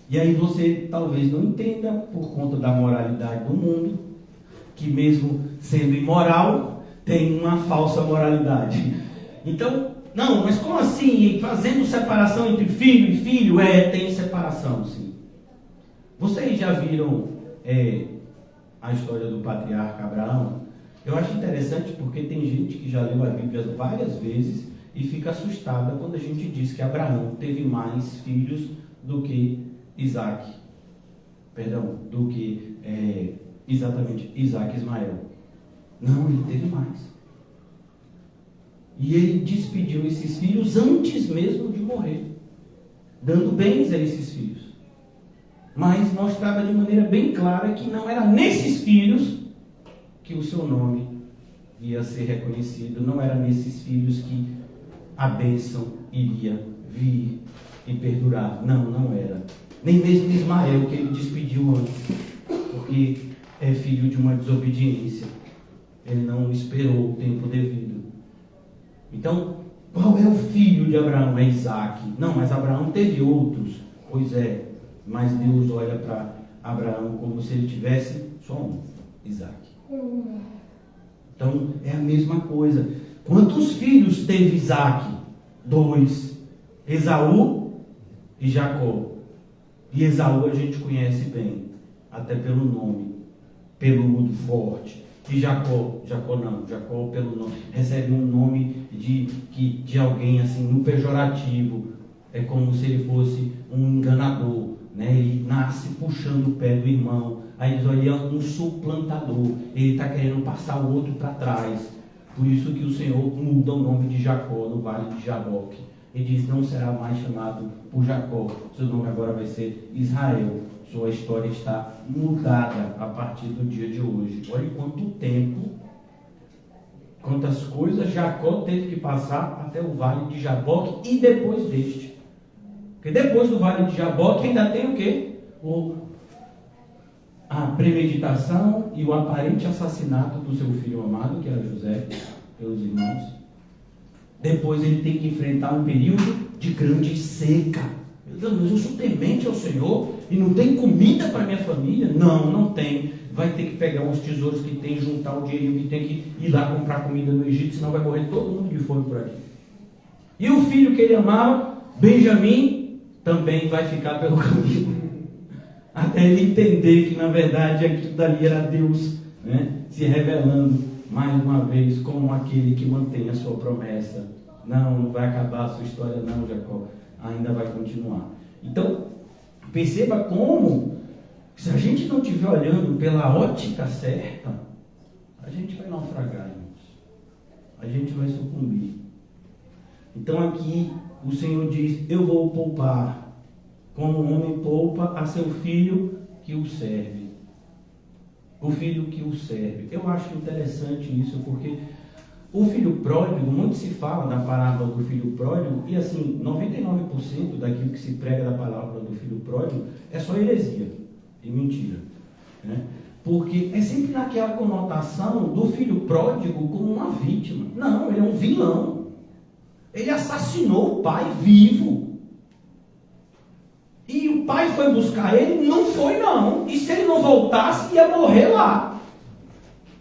E aí você talvez não entenda, por conta da moralidade do mundo, que mesmo sendo imoral, tem uma falsa moralidade. Então, não, mas como assim? Fazendo separação entre filho e filho? Tem separação, sim. Vocês já viram a história do patriarca Abraão? Eu acho interessante porque tem gente que já leu a Bíblia várias vezes e fica assustada quando a gente diz que Abraão teve mais filhos do que Isaac. Perdão, do que exatamente Isaac e Ismael. Não, ele teve mais. E ele despediu esses filhos antes mesmo de morrer, dando bens a esses filhos. Mas mostrava de maneira bem clara que não era nesses filhos que o seu nome ia ser reconhecido, não era nesses filhos que a bênção iria vir e perdurar. Não era. Nem mesmo Ismael, que ele despediu antes, porque é filho de uma desobediência. Ele não esperou o tempo devido. Então, qual é o filho de Abraão? É Isaac. Não, mas Abraão teve outros. Pois é, mas Deus olha para Abraão como se ele tivesse só um, Isaac. Então, é a mesma coisa. Quantos filhos teve Isaac? 2. Esaú e Jacó. E Esaú a gente conhece bem, até pelo nome, peludo, forte. E Jacó pelo nome, recebe um nome de alguém assim, no pejorativo. É como se ele fosse um enganador, Ele nasce puxando o pé do irmão. Aí diz, olha, um suplantador. Ele está querendo passar o outro para trás. Por isso que o Senhor muda o nome de Jacó no vale de Jaboque. Ele diz, não será mais chamado por Jacó. Seu nome agora vai ser Israel. Sua história está mudada a partir do dia de hoje. Olha quanto tempo, quantas coisas Jacó teve que passar até o vale de Jaboque e depois deste. Porque depois do vale de Jaboque ainda tem o quê? A premeditação e o aparente assassinato do seu filho amado, que era José, pelos irmãos. Depois ele tem que enfrentar um período de grande seca. Meu Deus, mas eu sou temente ao Senhor e não tem comida para minha família? Não tem. Vai ter que pegar os tesouros que tem, juntar o dinheiro que tem que ir lá comprar comida no Egito, senão vai morrer todo mundo de fome por aqui. E o filho que ele amava, Benjamim, também vai ficar pelo caminho. Até ele entender que na verdade aquilo dali era Deus, se revelando mais uma vez como aquele que mantém a sua promessa. Não vai acabar a sua história não, Jacó. Ainda vai continuar. Então, perceba como, se a gente não estiver olhando pela ótica certa, a gente vai naufragar, irmãos. A gente vai sucumbir. Então aqui o Senhor diz: eu vou poupar, como o homem poupa a seu filho que o serve. O filho que o serve. Eu acho interessante isso, porque o filho pródigo, muito se fala da parábola do filho pródigo, e assim, 99% daquilo que se prega da parábola do filho pródigo é só heresia e mentira, né? Porque é sempre naquela conotação do filho pródigo como uma vítima. Não, ele é um vilão. Ele assassinou o pai vivo. E o pai foi buscar ele? Não foi não. E se ele não voltasse, ia morrer lá.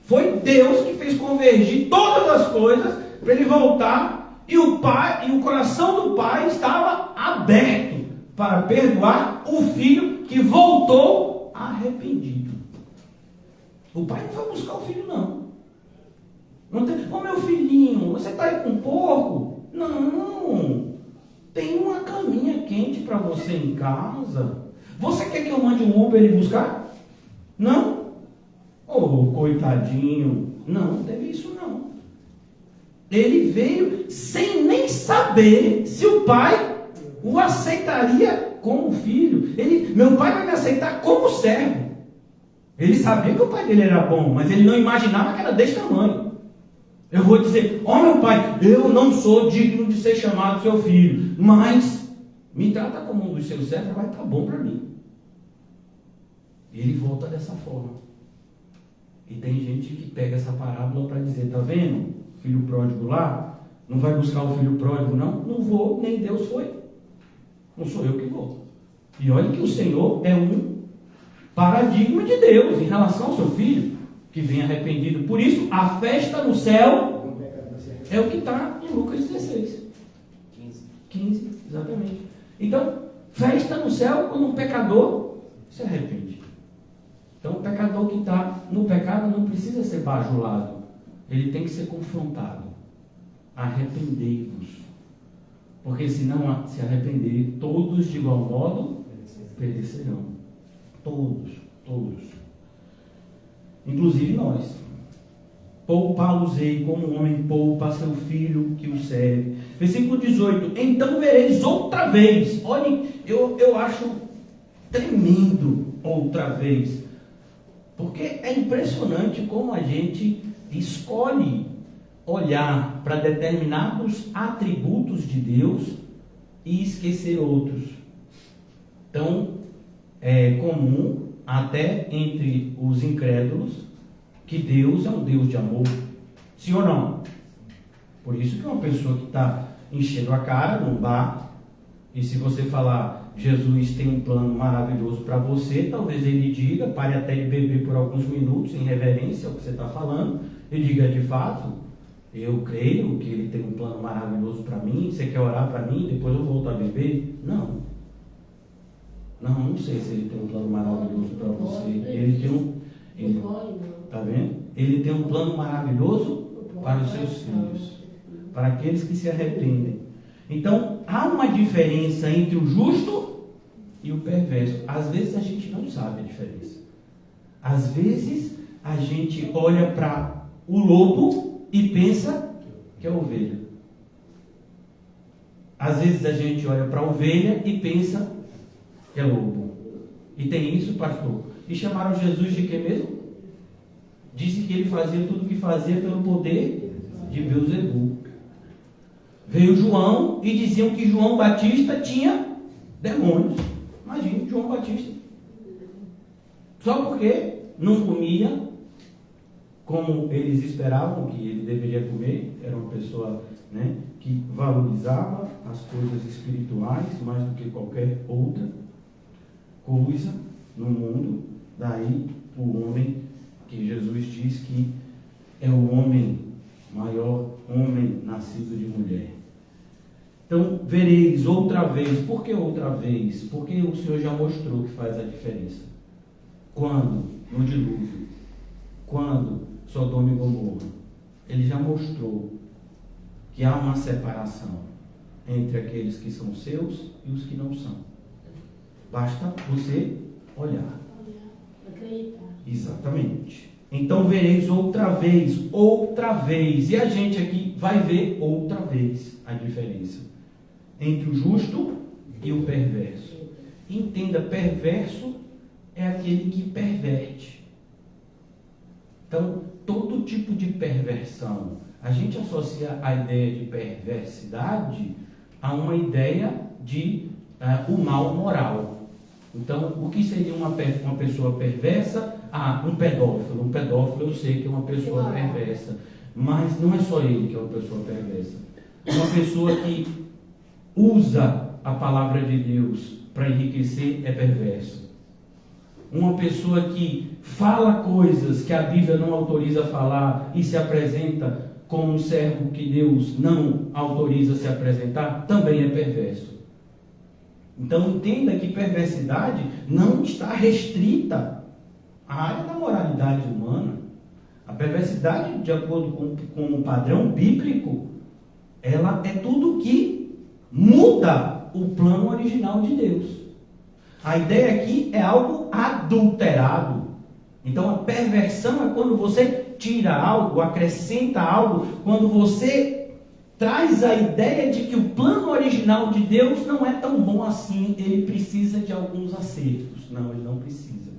Foi Deus que fez convergir todas as coisas para ele voltar. E o pai, e o coração do pai estava aberto para perdoar o filho que voltou arrependido. O pai não foi buscar o filho, não. Não tem, ô meu filhinho, você está aí com um porco? Não. Tem uma caminha quente para você em casa. Você quer que eu mande um Uber ele buscar? Não. Oh, coitadinho. Não teve isso não. Ele veio sem nem saber se o pai o aceitaria como filho. Meu pai vai me aceitar como servo. Ele sabia que o pai dele era bom, mas ele não imaginava que era desse tamanho. Eu vou dizer: ó meu pai, eu não sou digno de ser chamado seu filho, mas me trata como um dos seus servos, vai estar bom para mim. E ele volta dessa forma. E tem gente que pega essa parábola para dizer: tá vendo? Filho pródigo lá, não vai buscar o filho pródigo não? Não vou, nem Deus foi. Não sou eu que vou. E olha que o Senhor é um paradigma de Deus em relação ao seu filho que vem arrependido. Por isso, a festa no céu é o que está em Lucas 16. 15, exatamente. Então, festa no céu quando um pecador se arrepende. Então, o pecador que está no pecado não precisa ser bajulado. Ele tem que ser confrontado. Arrependei-vos. Porque se não se arrepender, todos de igual modo perecerão. Todos. Inclusive nós. Poupá-los-ei como um homem poupa seu filho que o serve. Versículo 18. Então vereis outra vez. Olhem, eu acho tremendo outra vez. Porque é impressionante como a gente escolhe olhar para determinados atributos de Deus e esquecer outros. Então, é comum até entre os incrédulos que Deus é um Deus de amor. Sim ou não? Por isso que uma pessoa que está enchendo a cara num bar, e se você falar: Jesus tem um plano maravilhoso para você, talvez ele diga, pare até de beber por alguns minutos em reverência ao que você está falando, e diga: de fato, eu creio que ele tem um plano maravilhoso para mim. Você quer orar para mim, depois eu volto a beber? Não, não sei se ele tem um plano maravilhoso para você. Ele tem tá vendo? Ele tem um plano maravilhoso para os seus filhos, para aqueles que se arrependem. Então, há uma diferença entre o justo e o perverso. Às vezes a gente não sabe a diferença. Às vezes a gente olha para o lobo e pensa que é ovelha. Às vezes a gente olha para a ovelha e pensa que é lobo. E tem isso, pastor. E chamaram Jesus de quê mesmo? Disse que ele fazia tudo o que fazia pelo poder de Beelzebul. Veio João e diziam que João Batista tinha demônios. Imagine João Batista. Só porque não comia como eles esperavam que ele deveria comer. Era uma pessoa, né, que valorizava as coisas espirituais mais do que qualquer outra coisa no mundo. Daí o homem que Jesus diz que é o homem, maior homem nascido de mulher. Então, vereis outra vez. Por que outra vez? Porque o Senhor já mostrou que faz a diferença. Quando? No dilúvio. Quando? Sodoma e Gomorra. Ele já mostrou que há uma separação entre aqueles que são seus e os que não são. Basta você olhar. Acreditar. Exatamente. Então vereis outra vez. E a gente aqui vai ver outra vez a diferença entre o justo e o perverso. Entenda, perverso é aquele que perverte. Então, todo tipo de perversão, a gente associa a ideia de perversidade a uma ideia de o mal moral. Então, o que seria uma pessoa perversa? Um pedófilo. Um pedófilo eu sei que é uma pessoa perversa. Mas não é só ele que é uma pessoa perversa. Uma pessoa que usa a palavra de Deus para enriquecer é perverso. Uma pessoa que fala coisas que a Bíblia não autoriza a falar e se apresenta como um servo que Deus não autoriza a se apresentar, também é perverso. Então entenda que perversidade não está restrita à área da moralidade humana. A perversidade, de acordo com o padrão bíblico, ela é tudo que muda o plano original de Deus. A ideia aqui é algo adulterado. Então a perversão é quando você tira algo, acrescenta algo, quando você traz a ideia de que o plano original de Deus não é tão bom assim, ele precisa de alguns acertos. Não, ele não precisa.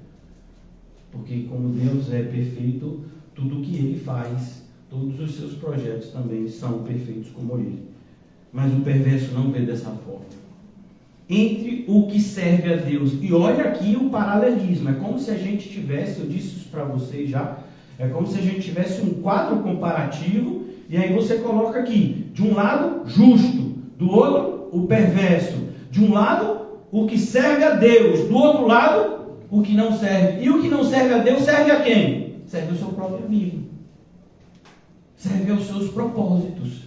Porque como Deus é perfeito, tudo o que ele faz, todos os seus projetos também são perfeitos como ele. Mas o perverso não vê dessa forma. Entre o que serve a Deus, e olha aqui o paralelismo, é como se a gente tivesse, eu disse isso para vocês já, é como se a gente tivesse um quadro comparativo, e aí você coloca aqui, de um lado, justo, do outro, o perverso, de um lado, o que serve a Deus, do outro lado, o que não serve. E o que não serve a Deus serve a quem? Serve ao seu próprio amigo, serve aos seus propósitos,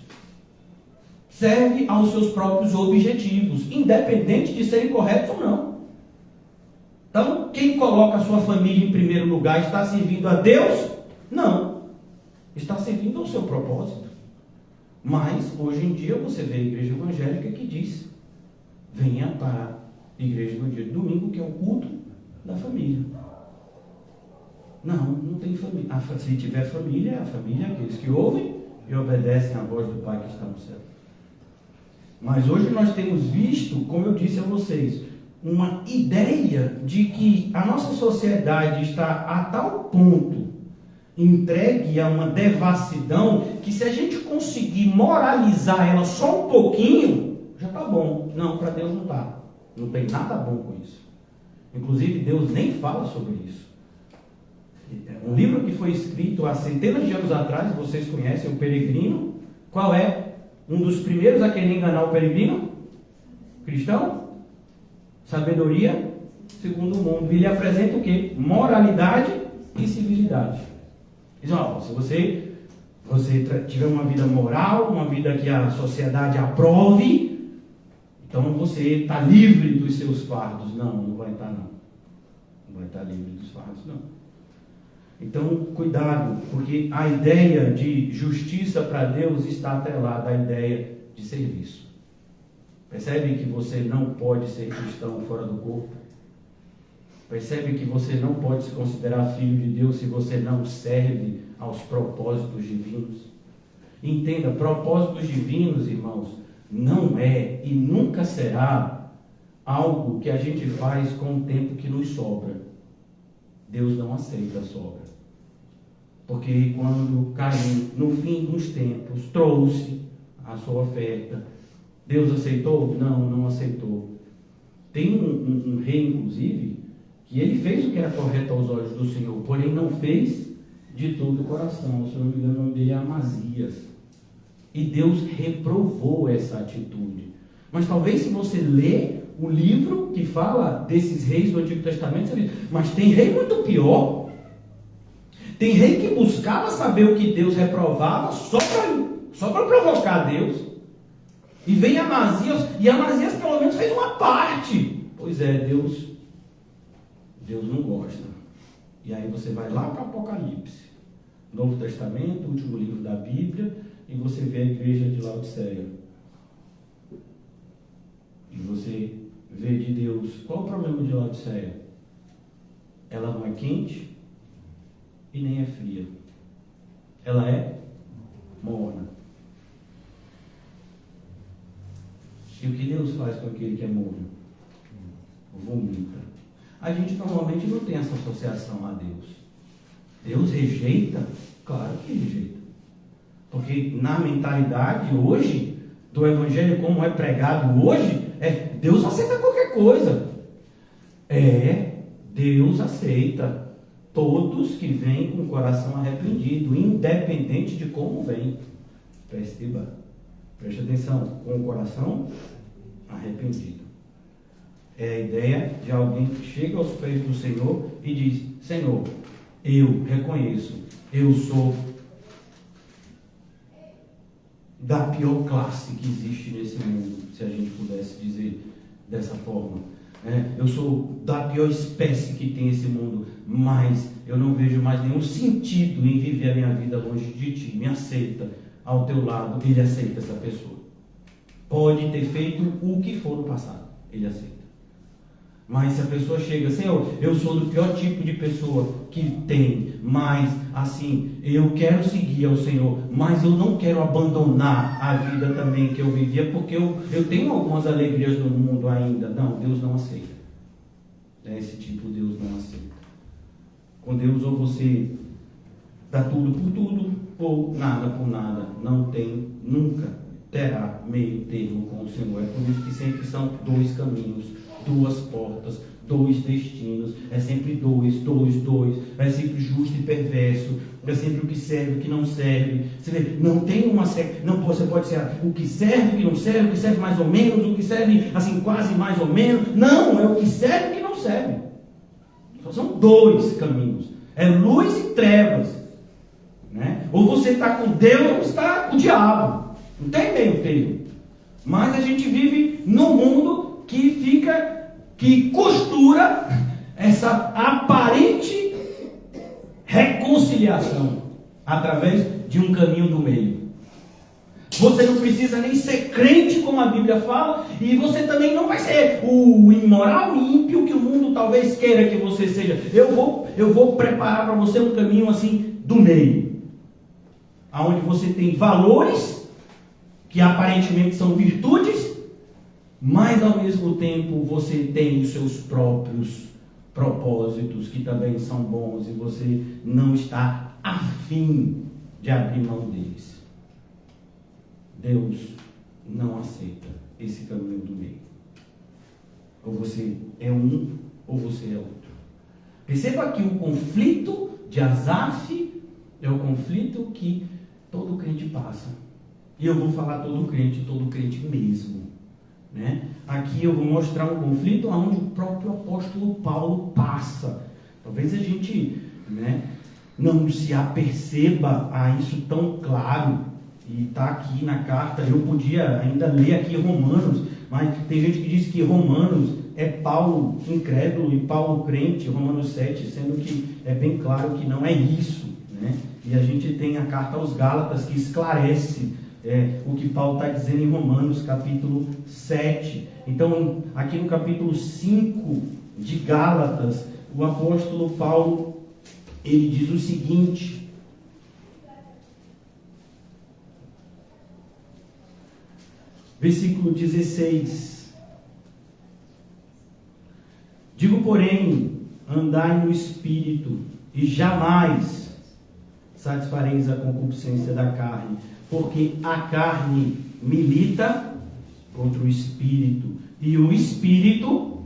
serve aos seus próprios objetivos, independente de serem corretos ou não. Então, quem coloca a sua família em primeiro lugar está servindo a Deus? Não. Está servindo ao seu propósito. Mas, hoje em dia, você vê a igreja evangélica que diz: venha para a igreja no dia de domingo, que é o culto da família. Não tem família. Se tiver família, a família é aqueles que ouvem e obedecem à voz do Pai que está no céu. Mas hoje nós temos visto, como eu disse a vocês, uma ideia de que a nossa sociedade está a tal ponto entregue a uma devassidão que, se a gente conseguir moralizar ela só um pouquinho, já está bom. Não, para Deus não está. Não tem nada bom com isso. Inclusive, Deus nem fala sobre isso. Um livro que foi escrito há centenas de anos atrás, vocês conhecem, O Peregrino. Qual é um dos primeiros a querer enganar o peregrino? Cristão? Sabedoria segundo o mundo. Ele apresenta o quê? Moralidade e civilidade. Diz, se você tiver uma vida moral, uma vida que a sociedade aprove, então você está livre dos seus fardos. Não vai estar não. Não vai estar livre dos fardos, não. Então, cuidado, porque a ideia de justiça para Deus está atrelada à ideia de serviço. Percebe que você não pode ser cristão fora do corpo? Percebe que você não pode se considerar filho de Deus se você não serve aos propósitos divinos? Entenda, propósitos divinos, irmãos, não é e nunca será algo que a gente faz com o tempo que nos sobra. Deus não aceita a sobra. Porque quando Caim, no fim dos tempos, trouxe a sua oferta, Deus aceitou? Não aceitou. Tem um rei, inclusive, que ele fez o que era correto aos olhos do Senhor, porém não fez de todo o coração. Se eu não me engano, o nome dele é Amazias. E Deus reprovou essa atitude. Mas talvez, se você ler o livro que fala desses reis do Antigo Testamento, você diz, mas tem rei muito pior. Tem rei que buscava saber o que Deus reprovava só para provocar Deus. E vem Amazias, e Amazias pelo menos fez uma parte. Pois é, Deus não gosta. E aí você vai lá para Apocalipse, Novo Testamento, último livro da Bíblia, e você vê a igreja de Laodiceia. E você vê de Deus. Qual o problema de Laodiceia? Ela não é quente e nem é fria. Ela é morna. E o que Deus faz com aquele que é morno? Vomita. A gente normalmente não tem essa associação a Deus. Deus rejeita? Claro que rejeita. Porque na mentalidade hoje, do Evangelho como é pregado hoje, Deus aceita qualquer coisa. Deus aceita todos que vêm com o coração arrependido, independente de como vem. Preste atenção, com o coração arrependido. É a ideia de alguém que chega aos pés do Senhor e diz: Senhor, eu reconheço, eu sou da pior classe que existe nesse mundo, se a gente pudesse dizer dessa forma. Eu sou da pior espécie que tem esse mundo, mas eu não vejo mais nenhum sentido em viver a minha vida longe de ti. Me aceita ao teu lado. Ele aceita essa pessoa. Pode ter feito o que for no passado, ele aceita. Mas se a pessoa chega: Senhor, eu sou do pior tipo de pessoa que tem, mas assim, eu quero seguir ao Senhor, mas eu não quero abandonar a vida também que eu vivia, porque eu tenho algumas alegrias no mundo ainda. Não, Deus não aceita. Esse tipo Deus não aceita. Com Deus, ou você dá tudo por tudo, ou nada por nada. Não tem, nunca terá meio termo com o Senhor. É por isso que sempre são dois caminhos, duas portas, dois destinos. É sempre dois. É sempre justo e perverso. É sempre o que serve e o que não serve. Você vê, não tem uma não, você pode ser o que serve, o que não serve, o que serve mais ou menos, o que serve assim quase mais ou menos. Não, é o que serve e o que não serve. Só são dois caminhos. É luz e trevas, né? Ou você está com Deus ou você está com o diabo. Não tem meio termo. Mas a gente vive num mundo que costura essa aparente reconciliação através de um caminho do meio. Você não precisa nem ser crente, como a Bíblia fala, e você também não vai ser o imoral e ímpio que o mundo talvez queira que você seja. Eu vou preparar para você um caminho assim do meio, aonde você tem valores que aparentemente são virtudes, mas ao mesmo tempo você tem os seus próprios propósitos que também são bons e você não está afim de abrir mão deles. Deus não aceita esse caminho do meio. Ou você é um ou você é outro. Perceba que o conflito de Asaf é o conflito que todo crente passa. E eu vou falar todo crente mesmo, né? Aqui eu vou mostrar um conflito onde o próprio apóstolo Paulo passa. Talvez a gente, né, não se aperceba a isso tão claro. E está aqui na carta. Eu podia ainda ler aqui Romanos, mas tem gente que diz que Romanos é Paulo incrédulo e Paulo crente, Romanos 7, sendo que é bem claro que não é isso, né? E a gente tem a carta aos Gálatas que esclarece o que Paulo está dizendo em Romanos capítulo 7. Então, aqui no capítulo 5 de Gálatas, o apóstolo Paulo, ele diz o seguinte: versículo 16: digo, porém, andai no Espírito, e jamais satisfareis a concupiscência da carne, porque a carne milita contra o Espírito, e o Espírito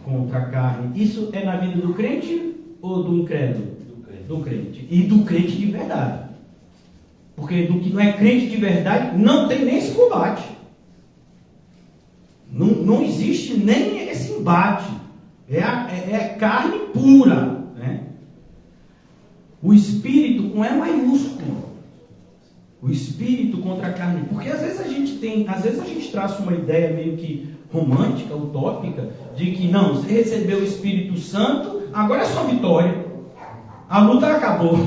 contra a carne. Isso é na vida do crente ou do incrédulo? Do crente. E do crente de verdade. Porque do que não é crente de verdade, não tem nem esse combate. Não existe nem esse embate. É carne pura, né? O Espírito com E maiúsculo. O Espírito contra a carne. Porque às vezes a gente traça uma ideia meio que romântica, utópica, de que não, você recebeu o Espírito Santo, agora é só vitória. A luta acabou.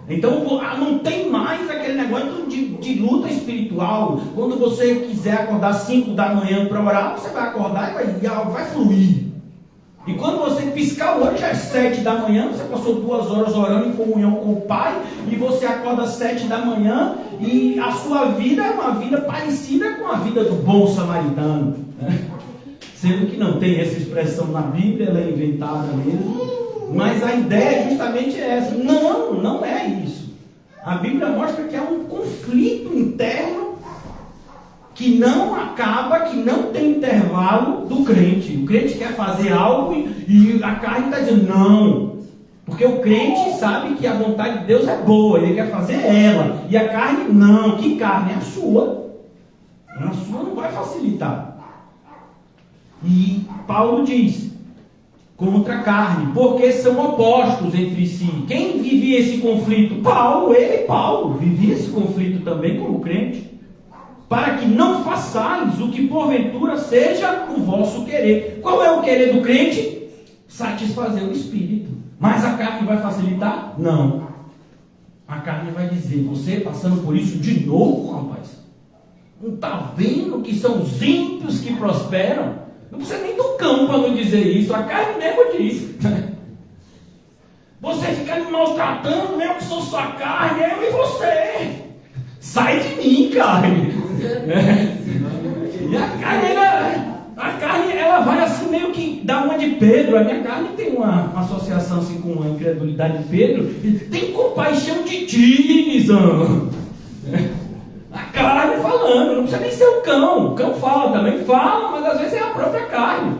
Então não tem mais aquele negócio de luta espiritual. Quando você quiser acordar 5 da manhã para orar, você vai acordar e vai fluir. E quando você piscar o olho, já é 7 da manhã, você passou 2 horas orando em comunhão com o Pai, e você acorda às 7 da manhã, e a sua vida é uma vida parecida com a vida do bom samaritano, né? Sendo que não tem essa expressão na Bíblia, ela é inventada mesmo, mas a ideia é justamente essa. Não é isso. A Bíblia mostra que há um conflito interno que não acaba, que não tem intervalo do crente. O crente quer fazer algo e a carne está dizendo não. Porque o crente sabe que a vontade de Deus é boa, ele quer fazer ela. E a carne não. Que carne? É a sua. A sua não vai facilitar. E Paulo diz, contra a carne, porque são opostos entre si. Quem vivia esse conflito? Paulo, vivia esse conflito também como crente. Para que não façais o que porventura seja o vosso querer. Qual é o querer do crente? Satisfazer o espírito. Mas a carne vai facilitar? Não. A carne vai dizer, você passando por isso de novo, rapaz? Não está vendo que são os ímpios que prosperam? Não precisa nem do cão para não dizer isso. A carne mesmo diz. Você fica me maltratando, eu que sou sua carne, eu e você. Sai de mim, carne. E a carne, ela vai assim meio que dar uma de Pedro. A minha carne tem uma associação assim com a incredulidade de Pedro. Tem compaixão de ti, Nizam. A carne falando, não precisa nem ser o cão. O cão fala, também fala, mas às vezes é a própria carne.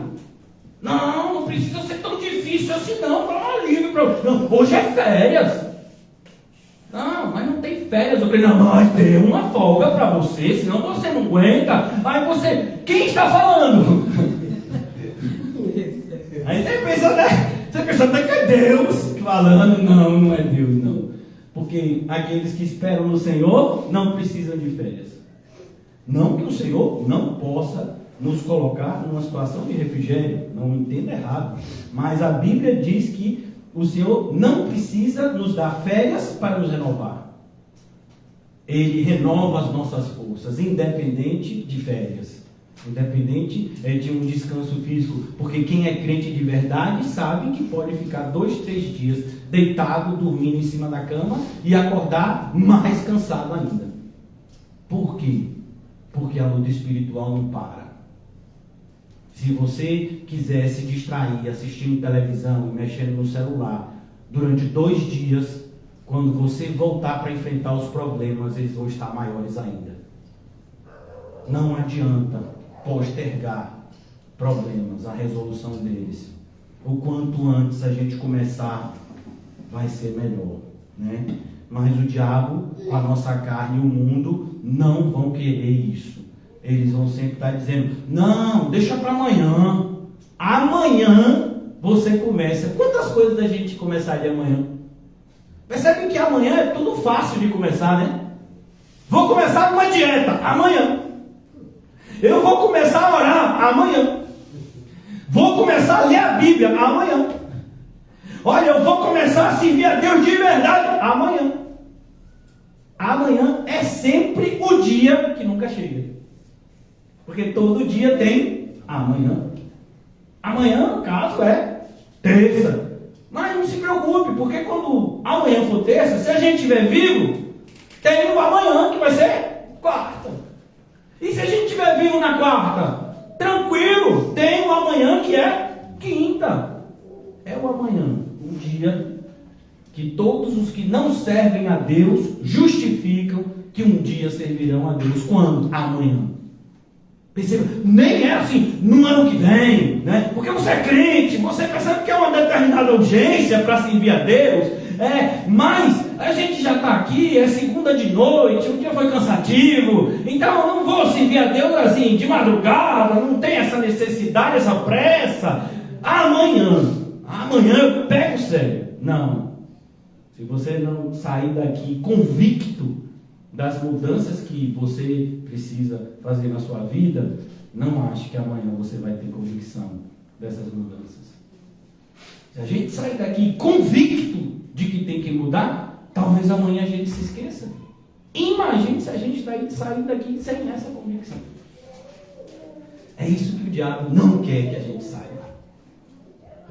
Não precisa ser tão difícil assim não. Fala livre para hoje é férias. Não, mas não tem férias. Eu falei, não, mas dê uma folga para você, senão você não aguenta. Aí você, quem está falando? Aí você pensa até que é Deus falando. Não é Deus, não. Porque aqueles que esperam no Senhor não precisam de férias. Não que o Senhor não possa nos colocar numa situação de refrigério, não me entenda errado. Mas a Bíblia diz que o Senhor não precisa nos dar férias para nos renovar. Ele renova as nossas forças, independente de férias, independente de um descanso físico. Porque quem é crente de verdade sabe que pode ficar 2, 3 dias deitado, dormindo em cima da cama e acordar mais cansado ainda. Por quê? Porque a luta espiritual não para. Se você quiser se distrair assistindo televisão e mexendo no celular durante 2 dias, quando você voltar para enfrentar os problemas, eles vão estar maiores ainda. Não adianta postergar problemas, a resolução deles. O quanto antes a gente começar, vai ser melhor, né? Mas o diabo, a nossa carne e o mundo não vão querer isso. Eles vão sempre estar dizendo, não, deixa para amanhã. Amanhã você começa. Quantas coisas a gente começaria amanhã? Percebem que amanhã é tudo fácil de começar, né? Vou começar uma dieta amanhã. Eu vou começar a orar amanhã. Vou começar a ler a Bíblia amanhã. Olha, eu vou começar a servir a Deus de verdade amanhã. Amanhã é sempre o dia que nunca chega. Porque todo dia tem amanhã. Amanhã, no caso, é terça. Mas não se preocupe, porque quando amanhã for terça, se a gente estiver vivo, tem o amanhã, que vai ser quarta. E se a gente estiver vivo na quarta, tranquilo, tem o amanhã, que é quinta. É o amanhã, um dia que todos os que não servem a Deus justificam que um dia servirão a Deus. Quando? Amanhã. Perceba, nem é assim, no ano que vem, né? Porque você é crente, você percebe que é uma determinada urgência para servir a Deus, mas a gente já está aqui, é segunda de noite, o dia foi cansativo, então eu não vou servir a Deus assim, de madrugada, não tem essa necessidade, essa pressa. Amanhã eu pego sério. Não, se você não sair daqui convicto das mudanças que você precisa fazer na sua vida, não ache que amanhã você vai ter convicção dessas mudanças. Se a gente sair daqui convicto de que tem que mudar, talvez amanhã a gente se esqueça. Imagine se a gente sair daqui sem essa convicção. É isso que o diabo não quer que a gente saiba.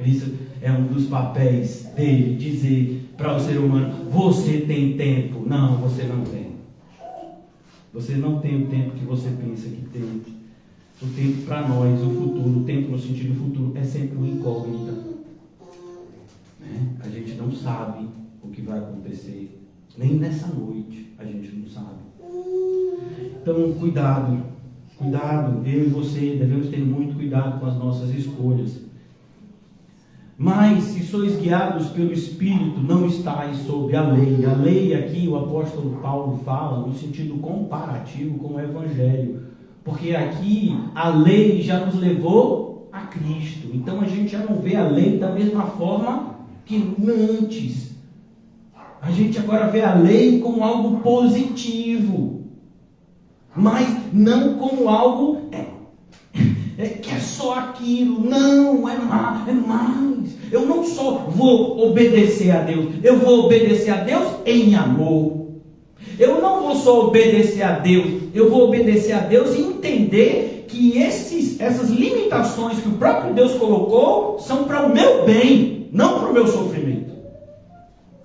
Por isso é um dos papéis dele dizer para o ser humano: você tem tempo. Não, você não tem. Você não tem o tempo que você pensa que tem. O tempo para nós, o futuro, o tempo no sentido futuro, é sempre uma incógnita. Né? A gente não sabe o que vai acontecer. Nem nessa noite a gente não sabe. Então, cuidado. Cuidado, eu e você devemos ter muito cuidado com as nossas escolhas. Mas, se sois guiados pelo Espírito, não estáis sob a lei. A lei aqui, o apóstolo Paulo fala no sentido comparativo com o Evangelho. Porque aqui, a lei já nos levou a Cristo. Então, a gente já não vê a lei da mesma forma que antes. A gente agora vê a lei como algo positivo. Mas não como algo que é só aquilo. Não, é mais. Eu não só vou obedecer a Deus, eu vou obedecer a Deus em amor. Eu não vou só obedecer a Deus, eu vou obedecer a Deus e entender que essas limitações que o próprio Deus colocou são para o meu bem, não para o meu sofrimento.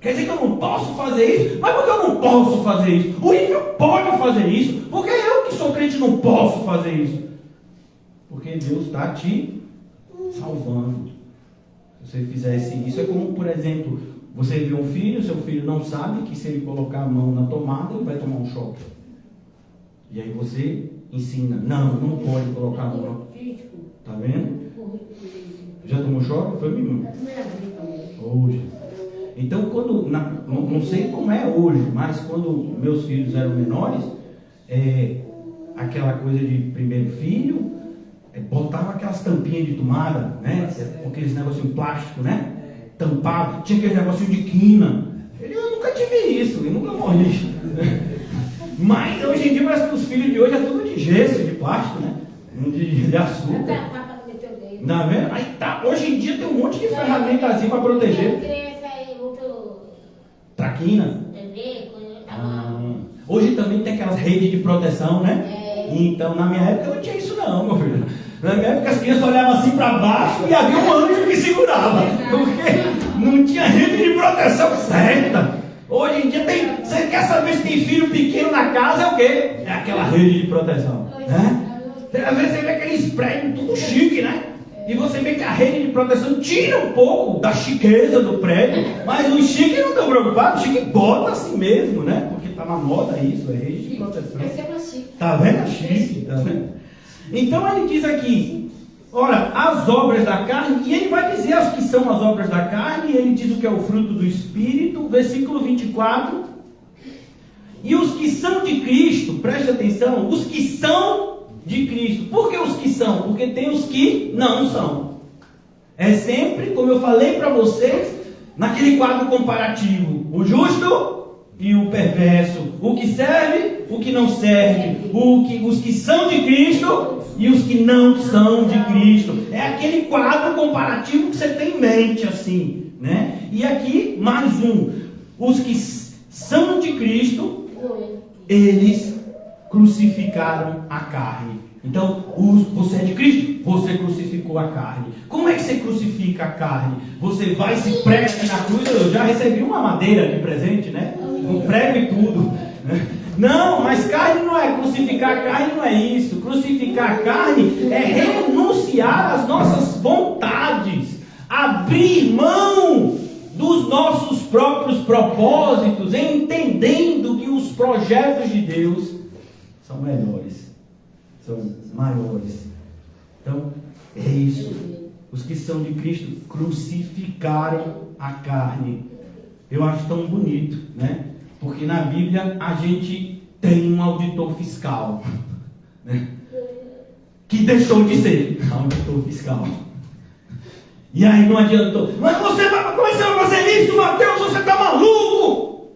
Quer dizer que eu não posso fazer isso? Mas por que eu não posso fazer isso? O ímpio pode fazer isso. Por que eu que sou crente não posso fazer isso? Porque Deus está te salvando. Se você fizesse isso, é como, por exemplo, você vê um filho, seu filho não sabe que se ele colocar a mão na tomada, ele vai tomar um choque. E aí você ensina: não pode colocar a mão. Está vendo? Já tomou choque? Foi menino? Hoje. Então, quando, não sei como é hoje, mas quando meus filhos eram menores, aquela coisa de primeiro filho, botava aquelas tampinhas de tomada, né? Aqueles negocinhos plástico, né? Tampado, tinha aquele negocinho de quina. Eu nunca tive isso, eu nunca morri. Mas hoje em dia parece que os filhos de hoje é tudo de gesso, de plástico, né? De açúcar. Tá vendo? Aí tá, hoje em dia tem um monte de ferramenta assim para proteger. Traquina. Hoje também tem aquelas redes de proteção, né? Então, na minha época não tinha isso não, meu filho. Na minha época as crianças olhavam assim para baixo e havia um anjo que segurava. Porque não tinha rede de proteção certa. Hoje em dia tem. Você quer saber se tem filho pequeno na casa? É o quê? É aquela rede de proteção. Né? Às vezes você vê aqueles prédios tudo chique, né? E você vê que a rede de proteção tira um pouco da chiqueza do prédio. Mas os chiques não estão preocupados, os chiques botam assim mesmo, né? Porque está na moda isso, é rede de proteção. Está vendo a chique? Tá vendo? Então ele diz aqui: ora, as obras da carne, e ele vai dizer as que são as obras da carne, e ele diz o que é o fruto do Espírito, versículo 24. E os que são de Cristo, preste atenção, os que são de Cristo. Por que os que são? Porque tem os que não são. É sempre, como eu falei para vocês, naquele quadro comparativo: o justo e o perverso, o que serve, o que não serve, os que são de Cristo e os que não são de Cristo. É aquele quadro comparativo que você tem em mente assim, né? E aqui mais um: os que são de Cristo, eles crucificaram a carne. Então, você é de Cristo, você crucificou a carne. Como é que você crucifica a carne? Você vai e se prega aqui na cruz. Eu já recebi uma madeira de presente, né? Um prego e tudo. Não, mas carne não é crucificar a carne, não é isso. Crucificar a carne é renunciar às nossas vontades, abrir mão dos nossos próprios propósitos, entendendo que os projetos de Deus são melhores, são maiores. Então, é isso. Os que são de Cristo crucificaram a carne. Eu acho tão bonito, né? Porque na Bíblia a gente tem um auditor fiscal, né? Que deixou de ser auditor fiscal. E aí não adiantou. Mas como você vai fazer isso, Mateus? Você está maluco?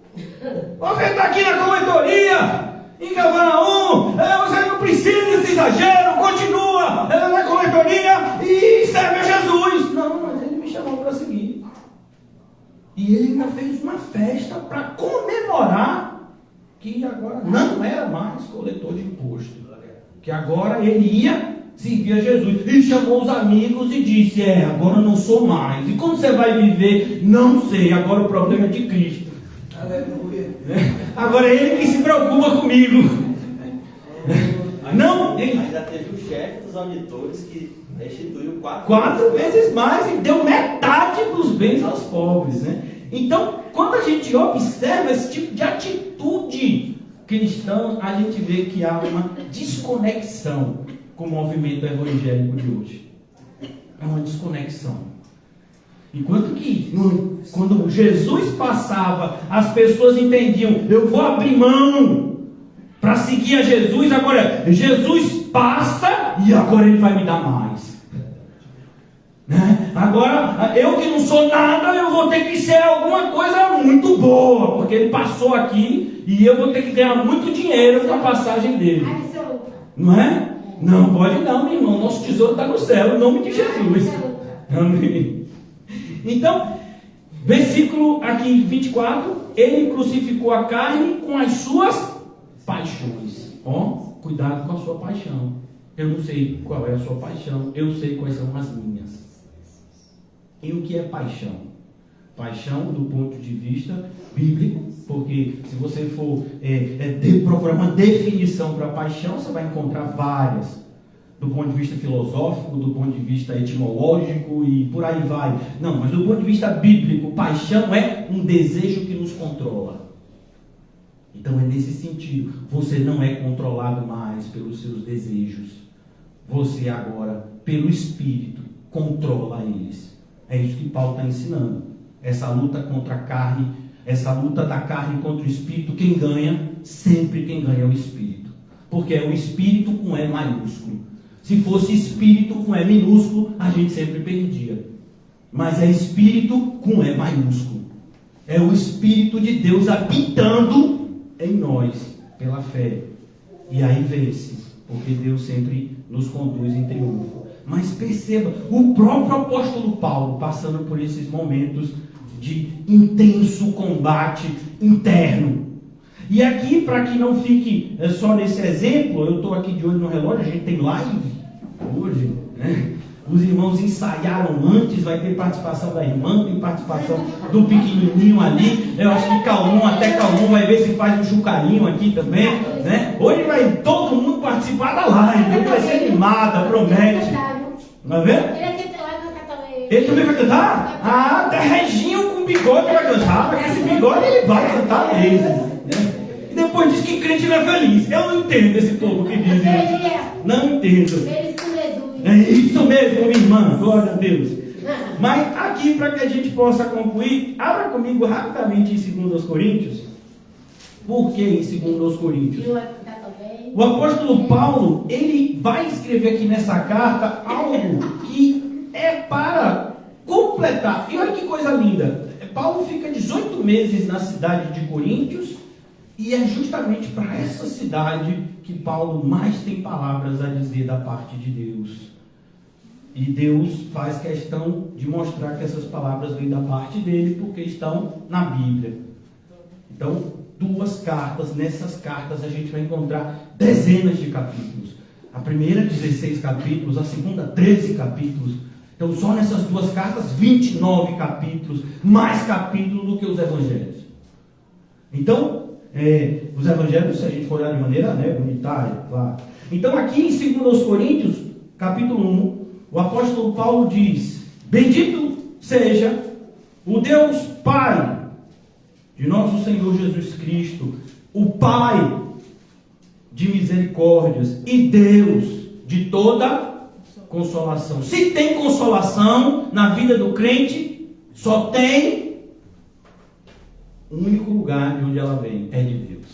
Você está aqui na coletoria em Cafarnaum, você não precisa desse exagero, continua na coletoria e serve a Jesus. Não, mas ele me chamou para seguir. E ele ainda fez uma festa para comemorar que agora não era mais coletor de imposto, que agora ele ia servia Jesus. E chamou os amigos e disse: agora eu não sou mais. E como você vai viver? Não sei, agora o problema é de Cristo. Aleluia. Agora é Ele que se preocupa comigo. Não, ainda teve o chefe dos auditores que restituiu 4 vezes mais e deu metade dos bens aos pobres, né? Então, quando a gente observa esse tipo de atitude cristã, a gente vê que há uma desconexão com o movimento evangélico de hoje. É uma desconexão. Enquanto que, quando Jesus passava, as pessoas entendiam: eu vou abrir mão para seguir a Jesus. Agora, Jesus passa e agora Ele vai me dar mais. Né? Agora, eu que não sou nada, eu vou ter que ser alguma coisa muito boa, porque Ele passou aqui e eu vou ter que ganhar muito dinheiro com a passagem dele. Não é? Não pode não, meu irmão. Nosso tesouro está no céu, em nome de Jesus. Amém. Então, versículo aqui 24: Ele crucificou a carne com as suas paixões. Cuidado com a sua paixão. Eu não sei qual é a sua paixão, eu sei quais são as minhas. E o que é paixão? Paixão do ponto de vista bíblico, porque se você for procurar uma definição para paixão, você vai encontrar várias. Do ponto de vista filosófico, do ponto de vista etimológico e por aí vai. Não, mas do ponto de vista bíblico, paixão é um desejo que nos controla. Então é nesse sentido. Você não é controlado mais pelos seus desejos. Você agora, pelo Espírito, controla eles. É isso que Paulo está ensinando. Essa luta contra a carne, essa luta da carne contra o Espírito, quem ganha? Sempre quem ganha é o Espírito. Porque é o Espírito com E maiúsculo. Se fosse Espírito com E minúsculo, a gente sempre perdia. Mas é Espírito com E maiúsculo. É o Espírito de Deus habitando em nós, pela fé. E aí vence, porque Deus sempre nos conduz em triunfo. Mas perceba, o próprio apóstolo Paulo passando por esses momentos de intenso combate interno. E aqui, para que não fique só nesse exemplo, eu estou aqui de olho no relógio, a gente tem live hoje, né? Os irmãos ensaiaram antes, vai ter participação da irmã, tem participação do pequenininho ali. Eu acho que até Calmon vai ver se faz um chucarinho aqui também, né? Hoje vai todo mundo participar da live, vai ser animada, promete. Vai ver? Ele também vai cantar? Até Reginho com bigode vai cantar, porque esse bigode ele vai cantar mesmo, né? E depois diz que crente não é feliz. Eu não entendo esse povo que diz isso. Não entendo. É isso mesmo, minha irmã, glória a Deus. Mas aqui, para que a gente possa concluir, abra comigo rapidamente em 2 Coríntios. Por que em 2 Coríntios? O apóstolo Paulo, ele vai escrever aqui nessa carta algo que é para completar. E olha que coisa linda. Paulo fica 18 meses na cidade de Coríntios, e é justamente para essa cidade que Paulo mais tem palavras a dizer da parte de Deus. E Deus faz questão de mostrar que essas palavras vêm da parte dele, porque estão na Bíblia. Então, 2 cartas, nessas cartas a gente vai encontrar dezenas de capítulos. A primeira, 16 capítulos, a segunda, 13 capítulos. Então, só nessas 2 cartas, 29 capítulos, mais capítulos do que os evangelhos. Então, os evangelhos, se a gente for olhar de maneira unitária, claro. Então, aqui em 2 Coríntios, capítulo 1, o apóstolo Paulo diz: bendito seja o Deus Pai de nosso Senhor Jesus Cristo, o Pai de misericórdias e Deus de toda consolação. Se tem consolação na vida do crente, só tem um único lugar de onde ela vem, é de Deus.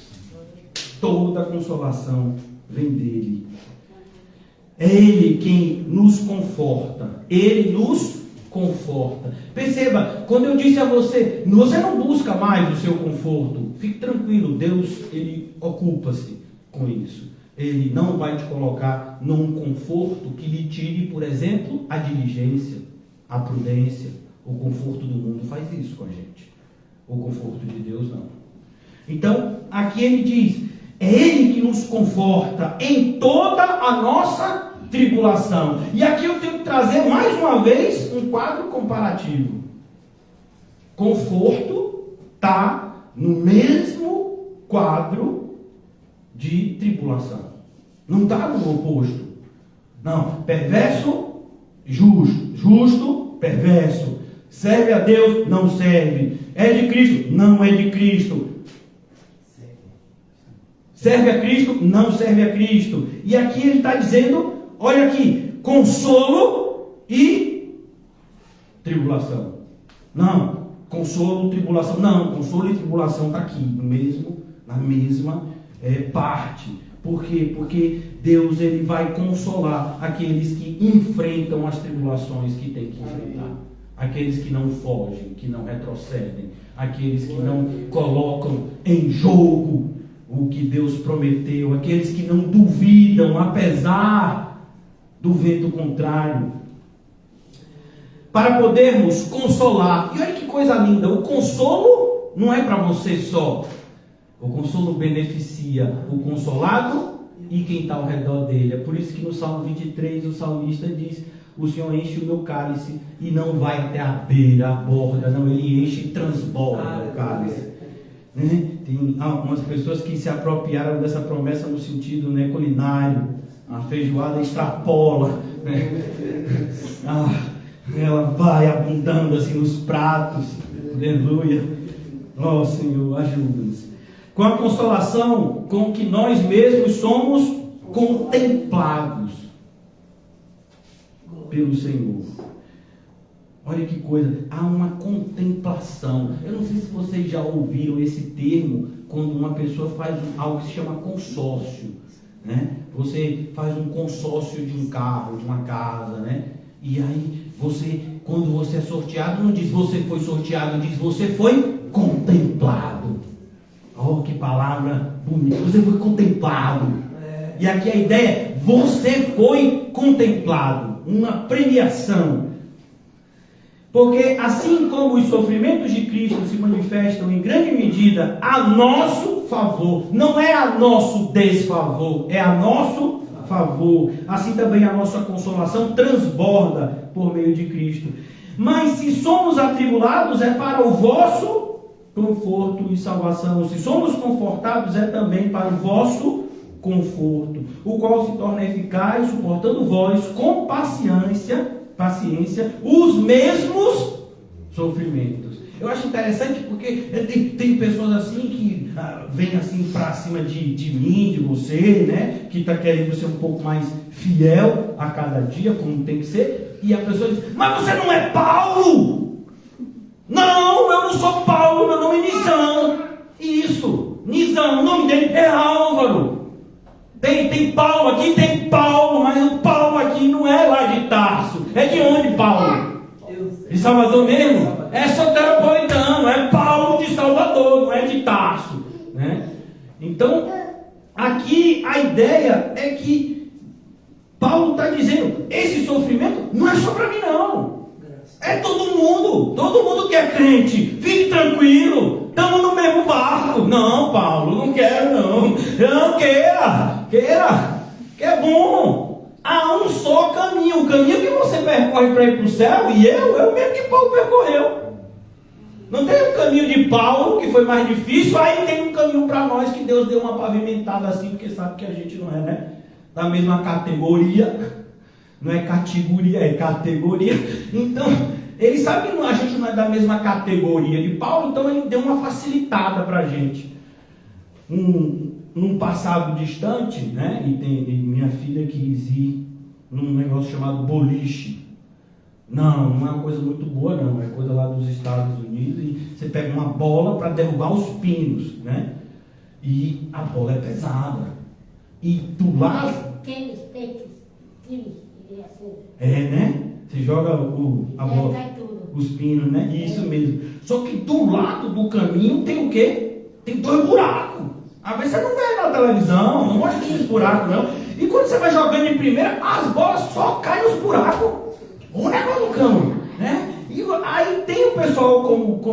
Toda consolação vem dele. É Ele quem nos conforta. Ele nos conforta. Perceba, quando eu disse a você, você não busca mais o seu conforto. Fique tranquilo, Deus, Ele ocupa-se com isso. Ele não vai te colocar num conforto que lhe tire, por exemplo, a diligência, a prudência. O conforto do mundo faz isso com a gente. O conforto de Deus não. Então, aqui ele diz: é Ele que nos conforta em toda a nossa tribulação. E aqui eu tenho que trazer mais uma vez um quadro comparativo. Conforto está no mesmo quadro de tribulação. Não está no oposto. Não, perverso, justo. Justo, perverso. Serve a Deus, não serve. É de Cristo, não é de Cristo. Serve a Cristo, não serve a Cristo. E aqui ele está dizendo, olha aqui, consolo e tribulação. Não, consolo, tribulação. Não, consolo e tribulação está aqui, na mesma parte. Por quê? Porque Deus ele vai consolar aqueles que enfrentam as tribulações que tem que enfrentar. Aqueles que não fogem, que não retrocedem. Aqueles que não colocam em jogo o que Deus prometeu. Aqueles que não duvidam, apesar do vento contrário. Para podermos consolar. E olha que coisa linda. O consolo não é para você só. O consolo beneficia o consolado e quem está ao redor dele. É por isso que no Salmo 23 o salmista diz: o Senhor enche o meu cálice e não vai até a beira, a borda, não, ele enche e transborda o cálice. Né? Tem algumas pessoas que se apropriaram dessa promessa no sentido, né, culinário. A feijoada extrapola, né? Ela vai abundando assim nos pratos. Aleluia. Ó Senhor, ajuda-nos. Com a consolação com que nós mesmos somos contemplados pelo Senhor. Olha que coisa, há uma contemplação. Eu não sei se vocês já ouviram esse termo quando uma pessoa faz algo que se chama consórcio, né? Você faz um consórcio de um carro, de uma casa, né? E aí você, quando você é sorteado, não diz você foi sorteado, diz você foi contemplado. Oh, que palavra bonita. Você foi contemplado. E aqui a ideia é, você foi contemplado. Uma premiação. Porque assim como os sofrimentos de Cristo se manifestam em grande medida a nosso favor, não é a nosso desfavor, é a nosso favor. Assim também a nossa consolação transborda por meio de Cristo. Mas se somos atribulados, é para o vosso conforto e salvação. Se somos confortados, é também para o vosso conforto, o qual se torna eficaz, suportando vós com paciência os mesmos sofrimentos. Eu acho interessante porque tem pessoas assim que vêm assim para cima de mim, de você, né? Que está querendo ser um pouco mais fiel a cada dia, como tem que ser. E a pessoa diz: mas você não é Paulo? Não, eu não sou Paulo, meu nome é Nizam. Isso, Nizam, o nome dele é Álvaro. Tem Paulo aqui, tem Paulo, mas o Paulo aqui não é lá de Tarso. É de onde, Paulo? De Salvador mesmo? É soteropolitano, é Paulo de Salvador, não é de Tarso, né? Então, aqui a ideia é que Paulo está dizendo, esse sofrimento não é só para mim não. É todo mundo que é crente. Fique tranquilo, estamos no mesmo barco. Não, Paulo, não quero não. Não, queira, que é bom. Há um só caminho. O caminho que você percorre para ir para o céu, e é o mesmo que Paulo percorreu. Não tem um caminho de Paulo, que foi mais difícil, aí tem um caminho para nós que Deus deu uma pavimentada assim, porque sabe que a gente não é, né, da mesma categoria. Não é categoria, é categoria. Então, ele sabe que a gente não é da mesma categoria de Paulo, então ele deu uma facilitada para a gente. Num passado distante, né? E minha filha quis ir num negócio chamado boliche. Não é uma coisa muito boa, não. É coisa lá dos Estados Unidos. E você pega uma bola para derrubar os pinos, né? E a bola é pesada. E do lado. Né? Você joga a bola, os pinos, né? Isso mesmo. Só que do lado do caminho tem o quê? Tem 2 buracos. Às vezes você não vê na televisão, não mostra esses buracos, não. E quando você vai jogando de primeira, as bolas só caem nos buracos. O negócio do cão, né? E aí tem o pessoal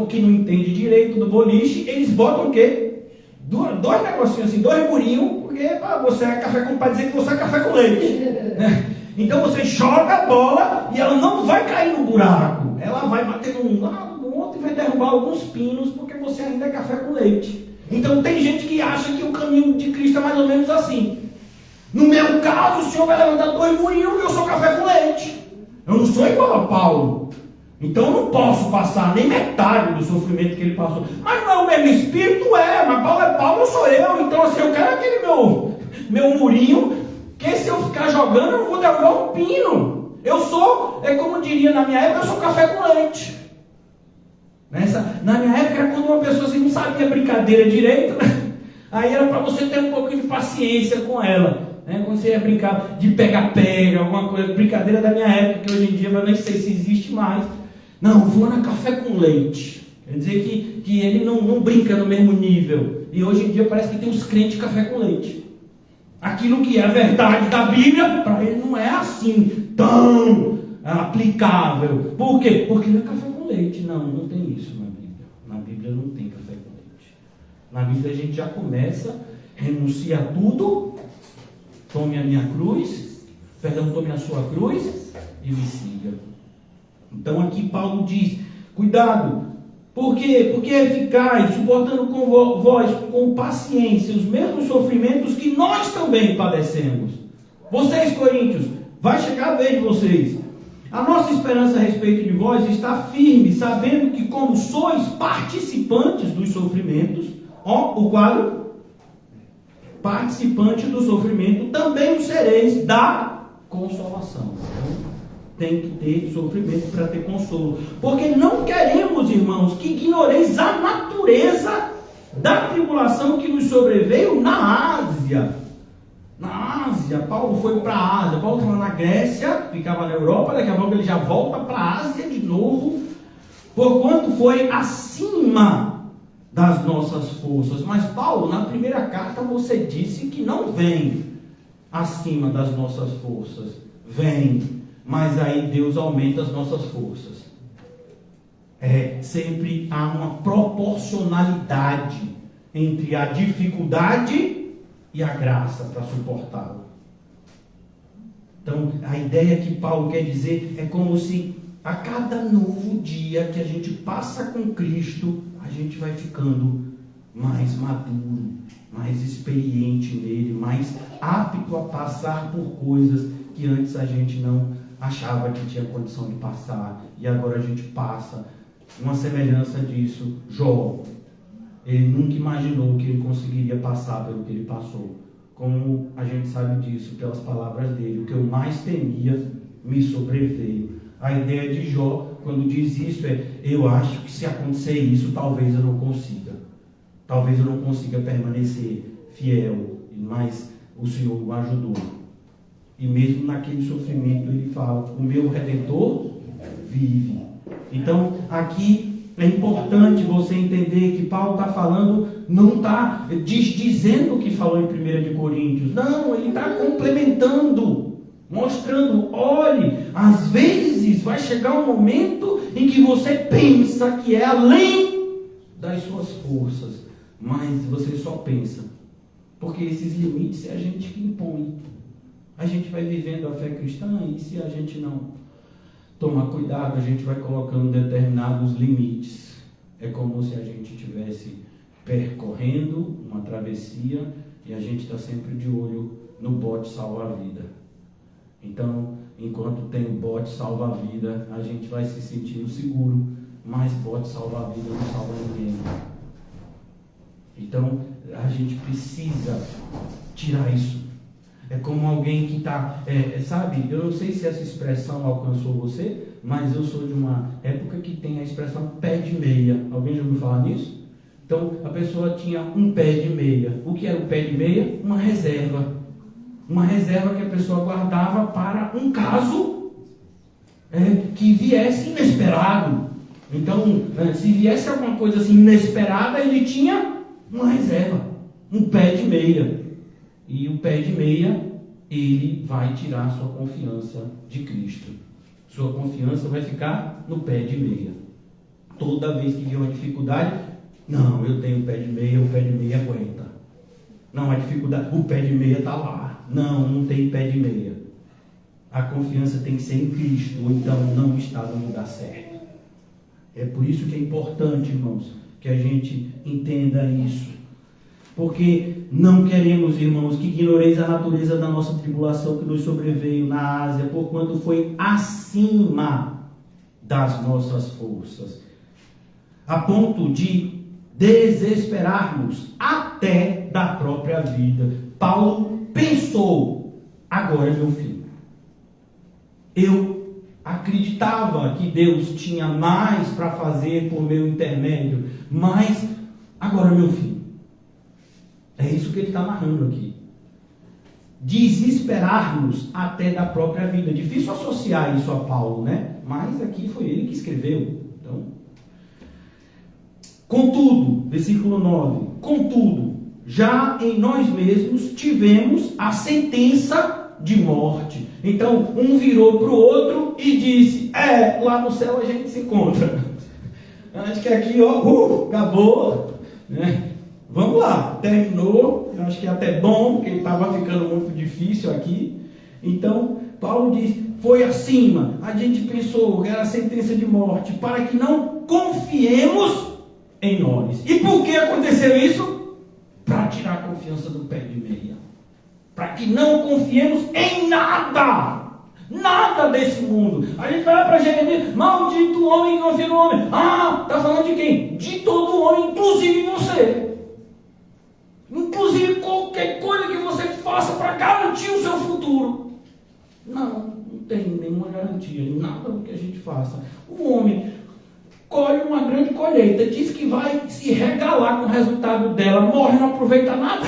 que não entende direito do boliche, eles botam o quê? 2 negocinhos assim, 2 murinhos, porque você é café para dizer que você é café com leite. Né? Então você joga a bola e ela não vai cair no buraco. Ela vai bater num lado, no outro e vai derrubar alguns pinos, porque você ainda é café com leite. Então tem gente que acha que o caminho de Cristo é mais ou menos assim. No meu caso, o Senhor vai levantar 2 murinhos e eu sou café com leite. Eu não sou igual a Paulo. Então eu não posso passar nem metade do sofrimento que ele passou. Mas não é o mesmo espírito? Mas Paulo é Paulo, eu sou eu. Então assim, eu quero aquele meu murinho, que se eu ficar jogando eu não vou derrubar um pino. Eu sou, como diria na minha época, eu sou café com leite. Na minha época era quando uma pessoa assim, não sabia brincadeira direito, né? Aí era para você ter um pouquinho de paciência com ela. Quando você ia brincar de pega-pega, alguma coisa, brincadeira da minha época, que hoje em dia eu nem sei se existe mais. Não, fulano é café com leite. Quer dizer que ele não brinca no mesmo nível. E hoje em dia parece que tem uns crentes café com leite. Aquilo que é a verdade da Bíblia, para ele não é assim, tão aplicável. Por quê? Porque não é café com leite. Não tem isso na Bíblia. Na Bíblia não tem café com leite. Na Bíblia a gente já começa, renuncia a tudo, tome a minha cruz, tome a sua cruz e me siga. Então aqui Paulo diz, cuidado, por quê? Porque é eficaz, suportando com vós, com paciência, os mesmos sofrimentos que nós também padecemos. Vocês, coríntios, vai chegar a vez de vocês. A nossa esperança a respeito de vós está firme, sabendo que como sois participantes dos sofrimentos, o quadro, participante do sofrimento, também o sereis da consolação. Então, tem que ter sofrimento para ter consolo. Porque não queremos, irmãos, que ignoreis a natureza da tribulação que nos sobreveio na Ásia. Na Ásia, Paulo foi para a Ásia. Paulo estava na Grécia, ficava na Europa, daqui a pouco ele já volta para a Ásia de novo, porquanto foi acima das nossas forças. Mas Paulo, na primeira carta, você disse que não vem acima das nossas forças. Vem. Mas aí Deus aumenta as nossas forças. Sempre há uma proporcionalidade entre a dificuldade e a graça para suportá-la. Então, a ideia que Paulo quer dizer é como se a cada novo dia que a gente passa com Cristo, a gente vai ficando mais maduro, mais experiente nele, mais apto a passar por coisas que antes a gente não achava que tinha condição de passar, e agora a gente passa. Uma semelhança disso, Jó, ele nunca imaginou que ele conseguiria passar pelo que ele passou. Como a gente sabe disso pelas palavras dele, o que eu mais temia me sobreveio. A ideia de Jó, quando diz isso, eu acho que se acontecer isso, talvez eu não consiga. Talvez eu não consiga permanecer fiel, mas o Senhor o ajudou. E mesmo naquele sofrimento ele fala, o meu Redentor vive. Então aqui é importante você entender que Paulo está falando, não está dizendo o que falou em 1 de Coríntios. Não, ele está complementando, mostrando, olhe, às vezes vai chegar um momento em que você pensa que é além das suas forças, mas você só pensa, porque esses limites é a gente que impõe. A gente vai vivendo a fé cristã e se a gente não tomar cuidado, a gente vai colocando determinados limites. É como se a gente estivesse percorrendo uma travessia e a gente está sempre de olho no bote salva-vida. Então, enquanto tem o bote salva-vida, a gente vai se sentindo seguro, mas bote salva-vida não salva ninguém. Então, a gente precisa tirar isso. É como alguém que está, sabe, eu não sei se essa expressão alcançou você, mas eu sou de uma época que tem a expressão pé de meia. Alguém já ouviu falar nisso? Então, a pessoa tinha um pé de meia. O que era o pé de meia? Uma reserva. Uma reserva que a pessoa guardava para um caso que viesse inesperado. Então, se viesse alguma coisa assim inesperada, ele tinha uma reserva, um pé de meia. E o pé de meia, ele vai tirar sua confiança de Cristo. Sua confiança vai ficar no pé de meia. Toda vez que vier uma dificuldade, não, eu tenho pé de meia, o pé de meia aguenta. Não, a dificuldade, o pé de meia está lá. Não tem pé de meia. a confiança tem que ser em Cristo, ou então não está no lugar certo. É por isso que é importante, irmãos, que a gente entenda isso. Porque não queremos, irmãos, que ignoreis a natureza da nossa tribulação que nos sobreveio na Ásia, porquanto foi acima das nossas forças, a ponto de desesperarmos até da própria vida. Paulo pensou: agora é meu fim. Eu acreditava que Deus tinha mais para fazer por meu intermédio, mas agora é meu fim. É isso que ele está narrando aqui. Desesperar-nos até da própria vida. Difícil associar isso a Paulo, né? Mas aqui foi ele que escreveu. Então, contudo, versículo 9: contudo, já em nós mesmos tivemos a sentença de morte. Então, um virou para o outro e disse: lá no céu a gente se encontra. Acho que aqui, acabou, né? Vamos lá, terminou. Eu acho que é até bom, porque estava ficando muito difícil aqui. Então, Paulo diz: foi acima. A gente pensou que era a sentença de morte, para que não confiemos em nós. E por que aconteceu isso? Para tirar a confiança do pé de meia. Para que não confiemos em nada. Nada desse mundo. A gente vai lá para Jeremias: maldito o homem que confia no homem. Está falando de quem? De todo homem, inclusive você. Inclusive qualquer coisa que você faça para garantir o seu futuro. Não tem nenhuma garantia em nada do que a gente faça. O homem colhe uma grande colheita, diz que vai se regalar com o resultado dela, morre e não aproveita nada.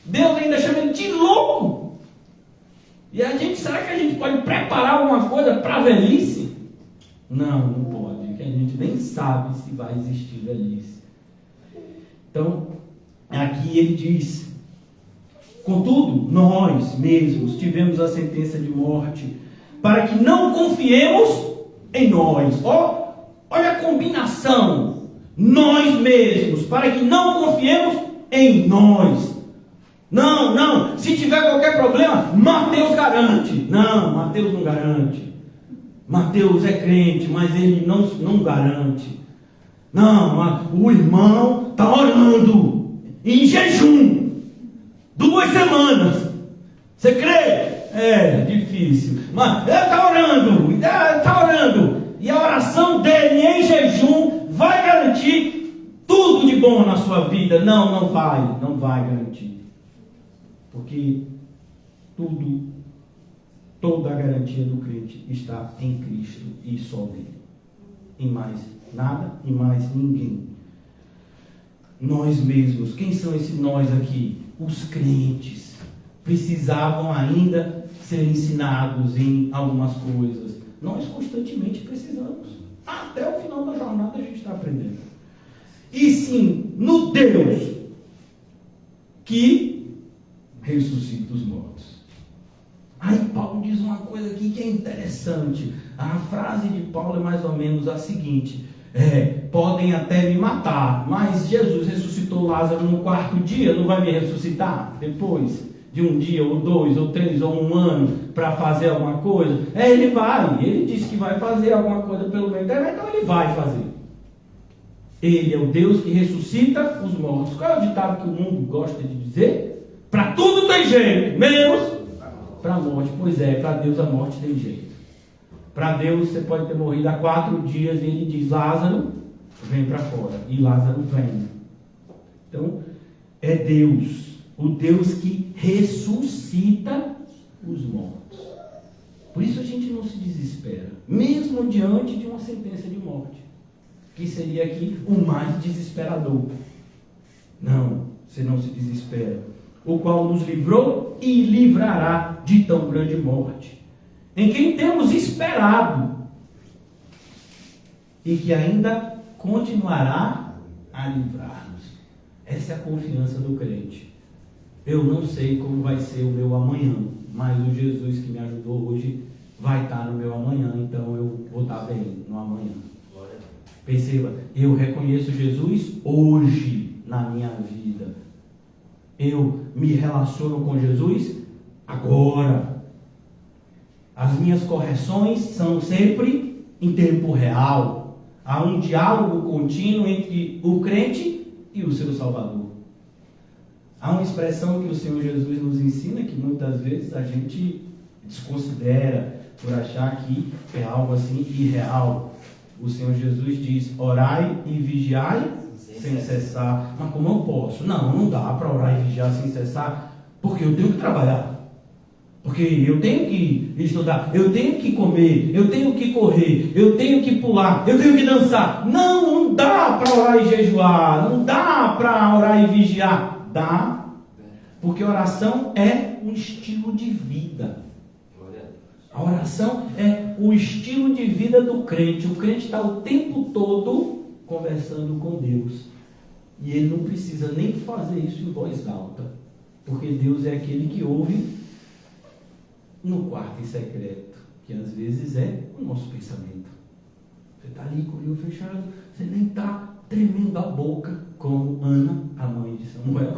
Deus ainda chama ele de louco. E a gente, será que a gente pode preparar alguma coisa para a velhice? Não pode, que a gente nem sabe se vai existir velhice. Então, aqui ele diz: contudo, nós mesmos tivemos a sentença de morte, para que não confiemos em nós. Olha a combinação. Nós mesmos, para que não confiemos em nós. Não, se tiver qualquer problema, Mateus garante. Não, Mateus não garante. Mateus é crente, mas ele não garante. Não, o irmão está orando em jejum 2 semanas. Você crê? É difícil, mas ele está orando, e a oração dele em jejum vai garantir tudo de bom na sua vida. Não vai garantir, porque toda a garantia do crente está em Cristo e só nele, em mais nada e mais ninguém. Nós mesmos, quem são esses nós aqui? Os crentes precisavam ainda ser ensinados em algumas coisas. Nós constantemente precisamos. Até o final da jornada a gente está aprendendo. E sim, no Deus que ressuscita os mortos. Aí Paulo diz uma coisa aqui que é interessante. A frase de Paulo é mais ou menos a seguinte: podem até me matar, mas Jesus ressuscitou Lázaro no 4º dia, não vai me ressuscitar depois de 1 dia, ou 2, ou 3, ou 1 ano, para fazer alguma coisa? Ele vai, ele disse que vai fazer alguma coisa pelo meio dela, então ele vai fazer. Ele é o Deus que ressuscita os mortos. Qual é o ditado que o mundo gosta de dizer? Para tudo tem jeito, menos para a morte. Pois é, para Deus a morte tem jeito. Para Deus você pode ter morrido há 4 dias e ele diz: Lázaro, vem para fora. E Lázaro vem. Então, é Deus, o Deus que ressuscita os mortos. Por isso a gente não se desespera, mesmo diante de uma sentença de morte, que seria aqui o mais desesperador. Não, você não se desespera. O qual nos livrou e livrará de tão grande morte, em quem temos esperado, e que ainda continuará a livrar-nos. Essa é a confiança do crente. Eu não sei como vai ser o meu amanhã, mas o Jesus que me ajudou hoje vai estar no meu amanhã, então eu vou estar bem no amanhã. Perceba, eu reconheço Jesus hoje na minha vida. Eu me relaciono com Jesus agora. As minhas correções são sempre em tempo real. Há um diálogo contínuo entre o crente e o seu Salvador. Há uma expressão que o Senhor Jesus nos ensina que muitas vezes a gente desconsidera por achar que é algo assim irreal. O Senhor Jesus diz: orai e vigiai sem cessar. Mas como eu posso? Não dá para orar e vigiar sem cessar, porque eu tenho que trabalhar. Porque eu tenho que estudar, eu tenho que comer, eu tenho que correr, eu tenho que pular, eu tenho que dançar. Não dá para orar e jejuar, não dá para orar e vigiar. Dá, porque oração é um estilo de vida. A oração é o estilo de vida do crente. O crente está o tempo todo conversando com Deus. E ele não precisa nem fazer isso em voz alta, porque Deus é aquele que ouve no quarto em secreto, que às vezes é o nosso pensamento. Você está ali com o olho fechado, você nem está tremendo a boca, como Ana, a mãe de Samuel.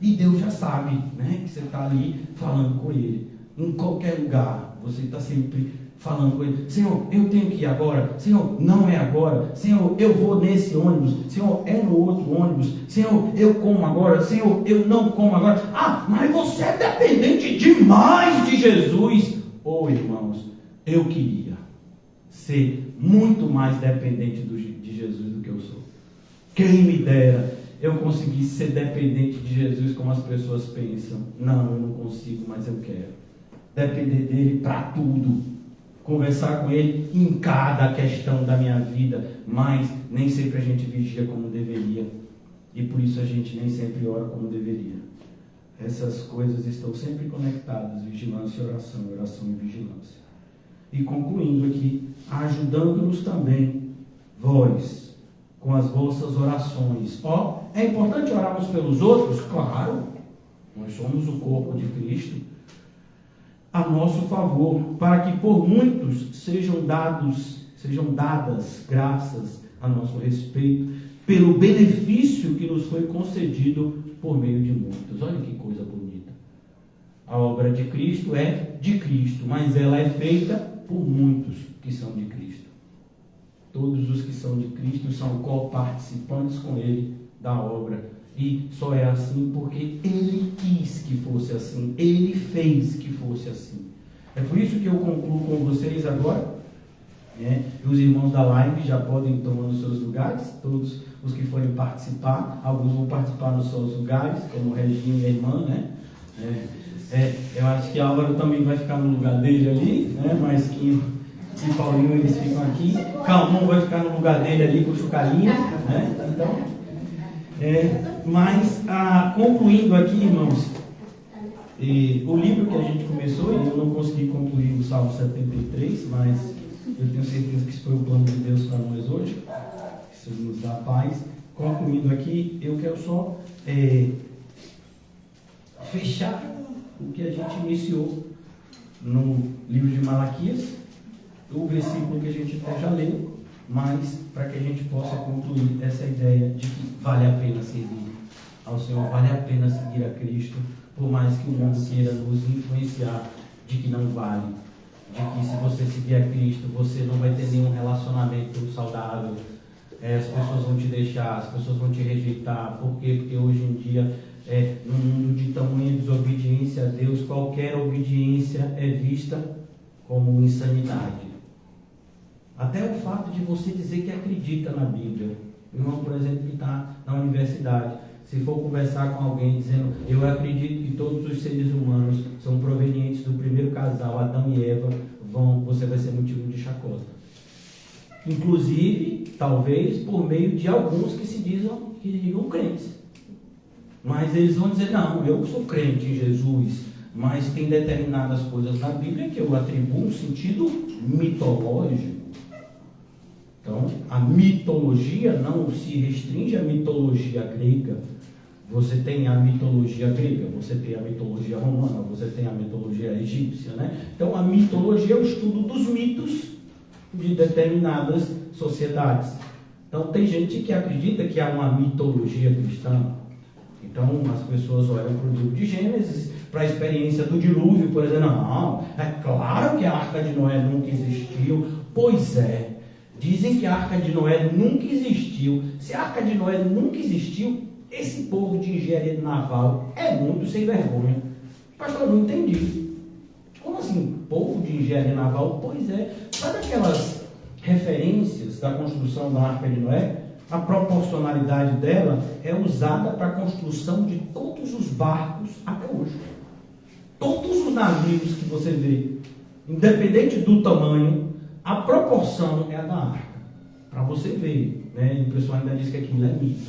E Deus já sabe, né, que você está ali falando com Ele. Em qualquer lugar, você está sempre falando com Ele. Senhor, eu tenho que ir agora. Senhor, não é agora. Senhor, eu vou nesse ônibus. Senhor, é no outro ônibus. Senhor, eu como agora. Senhor, eu não como agora. Ah, mas você é dependente demais de Jesus. Oh, irmãos, eu queria ser muito mais dependente de Jesus do que eu sou. Quem me dera eu conseguisse ser dependente de Jesus como as pessoas pensam. Não, eu não consigo, mas eu quero depender dele para tudo, conversar com ele em cada questão da minha vida, mas nem sempre a gente vigia como deveria, e por isso a gente nem sempre ora como deveria. Essas coisas estão sempre conectadas, vigilância e oração, oração e vigilância. E concluindo aqui, ajudando-nos também, vós, com as vossas orações. É importante orarmos pelos outros? Claro, nós somos o corpo de Cristo, a nosso favor, para que por muitos sejam dadas graças a nosso respeito, pelo benefício que nos foi concedido por meio de muitos. Olha que coisa bonita. A obra de Cristo é de Cristo, mas ela é feita por muitos que são de Cristo. Todos os que são de Cristo são coparticipantes com Ele da obra. E só é assim porque Ele quis que fosse assim. Ele fez que fosse assim. É por isso que eu concluo com vocês agora. Os irmãos da live já podem tomar nos seus lugares. Todos os que forem participar. Alguns vão participar nos seus lugares, como o Reginho e a irmã, né? Eu acho que Álvaro também vai ficar no lugar dele ali, né? Mas que e Paulinho, eles ficam aqui. Calmon vai ficar no lugar dele ali com o Chucalinha, né? Então... concluindo aqui, irmãos, o livro que a gente começou, e eu não consegui concluir o Salmo 73, mas eu tenho certeza que isso foi o plano de Deus para nós hoje, isso nos dá paz. Concluindo aqui, eu quero só fechar o que a gente iniciou no livro de Malaquias, o versículo que a gente até já leu, mas para que a gente possa concluir essa ideia de que vale a pena servir ao Senhor, vale a pena seguir a Cristo, por mais que o mundo queira nos influenciar de que não vale, de que se você seguir a Cristo, você não vai ter nenhum relacionamento saudável, as pessoas vão te deixar, as pessoas vão te rejeitar. Por quê? Porque hoje em dia, num mundo de tamanha desobediência a Deus, qualquer obediência é vista como insanidade. Até o fato de você dizer que acredita na Bíblia. O irmão, por exemplo, que está na universidade, se for conversar com alguém dizendo: eu acredito que todos os seres humanos são provenientes do primeiro casal, Adão e Eva, você vai ser motivo de chacota. Inclusive, talvez, por meio de alguns que digam crentes. Mas eles vão dizer: não, eu sou crente em Jesus, mas tem determinadas coisas na Bíblia que eu atribuo um sentido mitológico. Então, a mitologia não se restringe à mitologia grega. Você tem a mitologia grega, você tem a mitologia romana, você tem a mitologia egípcia, né? Então, a mitologia é o estudo dos mitos de determinadas sociedades. Então, tem gente que acredita que há uma mitologia cristã. Então as pessoas olham para o livro de Gênesis, para a experiência do dilúvio, por exemplo, não, é claro que a Arca de Noé nunca existiu. Pois é, dizem que a Arca de Noé nunca existiu. Se a Arca de Noé nunca existiu, esse povo de engenharia naval é muito sem vergonha. Pastor, eu não entendi. Como assim, povo de engenharia naval? Pois é, sabe aquelas referências da construção da Arca de Noé? A proporcionalidade dela é usada para a construção de todos os barcos até hoje. Todos os navios que você vê, independente do tamanho, a proporção é a da arca. Para você ver, né? E o pessoal ainda diz que aquilo é mito.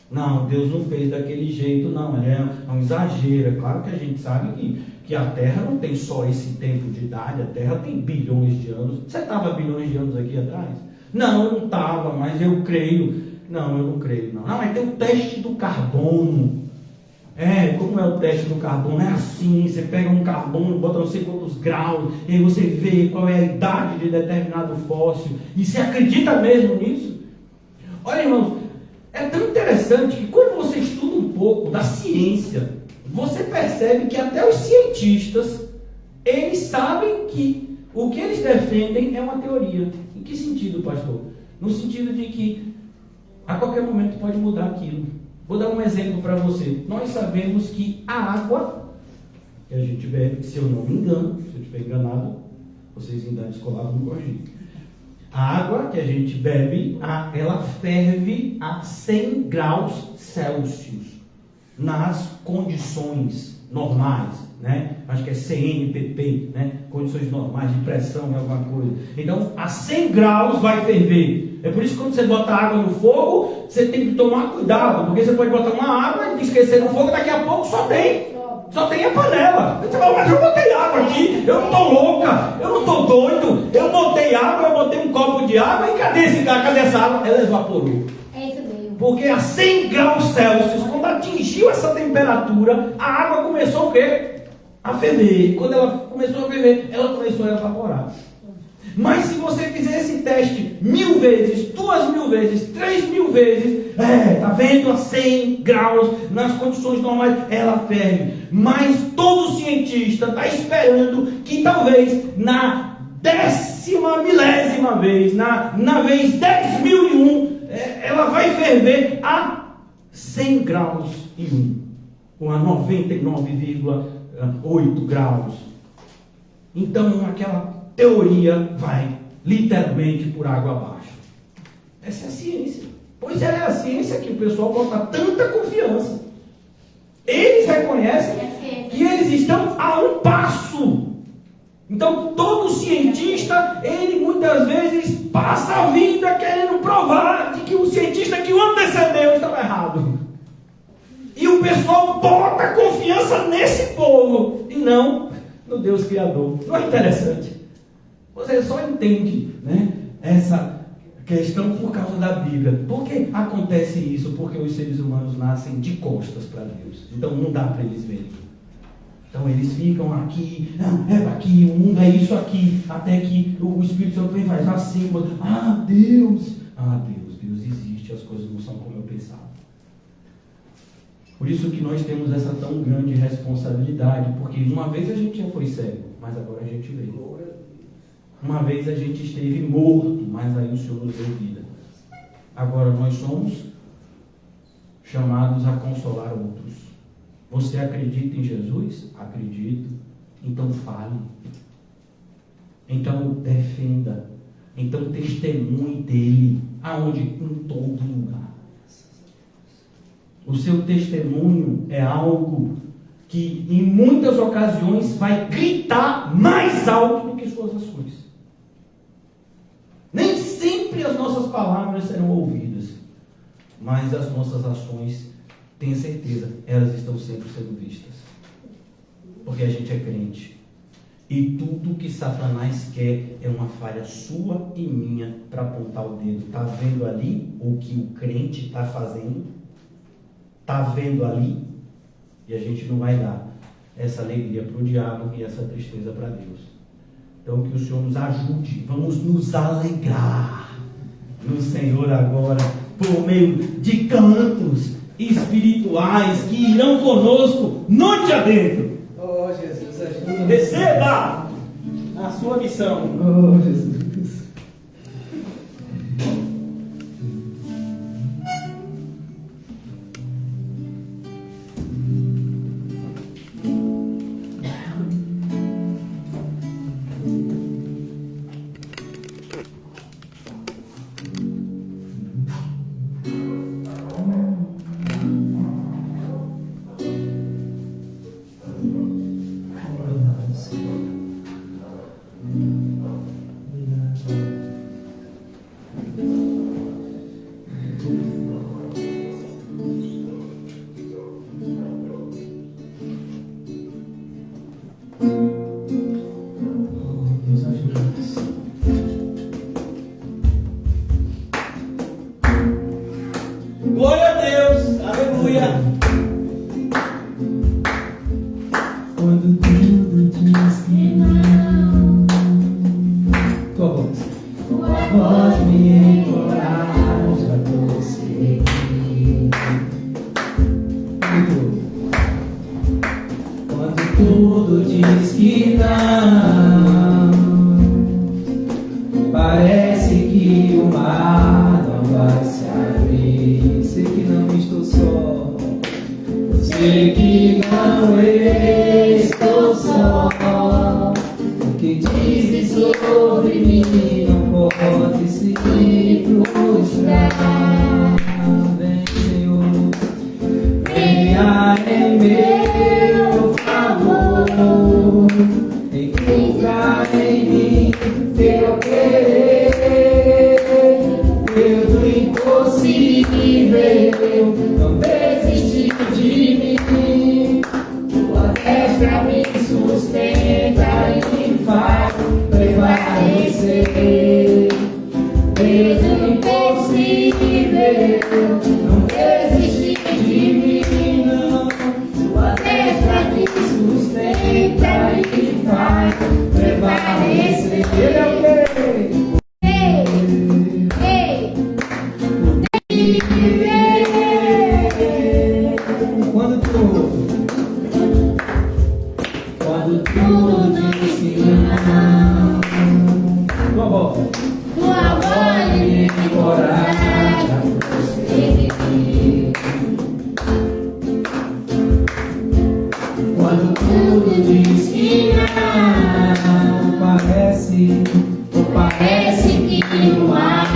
Não, Deus não fez daquele jeito, não. É um exagero. É claro que a gente sabe que a Terra não tem só esse tempo de idade, a Terra tem bilhões de anos. Você estava bilhões de anos aqui atrás? Não, eu não estava, mas eu creio. Não, eu não creio, não. Não, mas tem o teste do carbono. Como é o teste do carbono? É assim, você pega um carbono, bota não sei quantos graus, e aí você vê qual é a idade de determinado fóssil. E você acredita mesmo nisso? Olha, irmãos, é tão interessante que quando você estuda um pouco da ciência, você percebe que até os cientistas, eles sabem que o que eles defendem é uma teoria. Em que sentido, pastor? No sentido de que a qualquer momento pode mudar aquilo. Vou dar um exemplo para você. Nós sabemos que a água que a gente bebe, se eu não me engano, se eu estiver enganado, vocês em idade escolar vão me corrigir. A água que a gente bebe, ela ferve a 100 graus Celsius nas condições normais, né? Acho que é CNPP, né? Condições normais de pressão e alguma coisa. Então, a 100 graus vai ferver. É por isso que quando você bota água no fogo, você tem que tomar cuidado, porque você pode botar uma água e esquecer no fogo, daqui a pouco só tem a panela. Você fala, mas eu botei água aqui, eu não estou louca, eu não estou doido, eu botei água, eu botei um copo de água, e cadê essa água? Ela evaporou. É isso mesmo. Porque a 100 graus Celsius, quando atingiu essa temperatura, a água começou o quê? A ferver. Quando ela começou a ferver, ela começou a evaporar. Mas se você fizer esse teste 1000 vezes, 2000 vezes, 3000 vezes, tá vendo a 100 graus nas condições normais, ela ferve. Mas todo cientista está esperando que talvez na 10ª vez, na vez 10.001, ela vai ferver a 100 graus e 1, ou a 99,8 graus. Então aquela teoria vai literalmente por água abaixo. Essa é a ciência. Pois é a ciência que o pessoal bota tanta confiança. Eles reconhecem que eles estão a um passo. Então todo cientista, ele muitas vezes passa a vida querendo provar de que o cientista que o antecedeu estava errado. E o pessoal bota confiança nesse povo e não no Deus Criador. Não é interessante? Você só entende, né, essa questão por causa da Bíblia. Por que acontece isso? Porque os seres humanos nascem de costas para Deus. Então não dá para eles verem. Então eles ficam aqui, aqui, o mundo é isso aqui, até que o Espírito Santo vem e faz assim, Deus existe, as coisas não são como eu pensava. Por isso que nós temos essa tão grande responsabilidade, porque uma vez a gente já foi cego, mas agora a gente vê. Uma vez a gente esteve morto, mas aí o Senhor nos deu vida. Agora nós somos chamados a consolar outros. Você acredita em Jesus? Acredito. Então fale. Então defenda. Então testemunhe dele. Aonde? Em todo lugar. O seu testemunho é algo que em muitas ocasiões vai gritar mais alto do que suas ações. Nem sempre as nossas palavras serão ouvidas, mas as nossas ações, tenha certeza, elas estão sempre sendo vistas. Porque a gente é crente. E tudo que Satanás quer é uma falha sua e minha para apontar o dedo. Está vendo ali o que o crente está fazendo? Está vendo ali? E a gente não vai dar essa alegria para o diabo e essa tristeza para Deus. Então que o Senhor nos ajude. Vamos nos alegrar no Senhor agora, por meio de cantos, espirituais que irão conosco noite adentro. Oh, Jesus, ajuda. Receba a sua missão. Oh, Jesus. Glória a Deus, aleluia. Quando tudo diz que não, tua voz me encoraja a prosseguir. Quando tudo diz que não, parece que o mar não vai se abrir. Sei que não estou só, sei que não estou só. O que dizes sobre mim não pode se frustrar. Vem, Senhor, venha em meu favor, encontra em mim teu querer. Deus do impossível, não desiste de mim. Tua destra me sustenta e me faz prevalecer. Deus do impossível, não desiste de mim, não. Tua destra me sustenta e me faz prevalecer. Ele é o quê? Quando tudo diz que não, tua voz me encoraja a prosseguir. Quando tudo diz que não, parece que o mar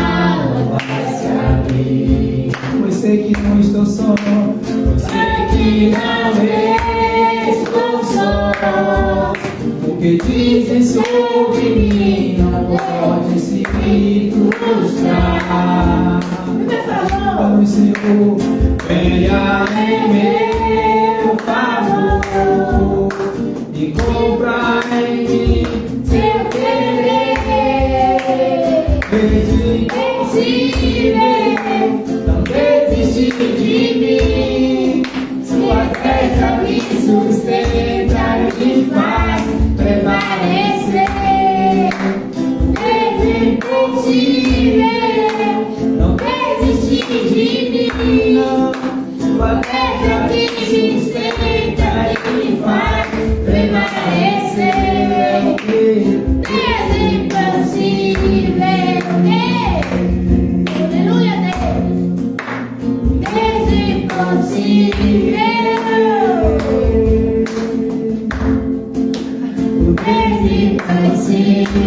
não vai se abrir. Pois sei que não estou só, pois sei que não estou só. O que dizem sobre mim não pode se frustrar. Oh, Senhor, venha em meu favor e compra em mim seu querer. Desde impossível, não desiste de mim. Sua destra me sustenta e me faz prevalecer. Desde impossível, não desiste de mim. Sua destra me sustenta e me faz prevalecer. Desde impossível, aleluia, Deus. Desde impossível, desde impossível,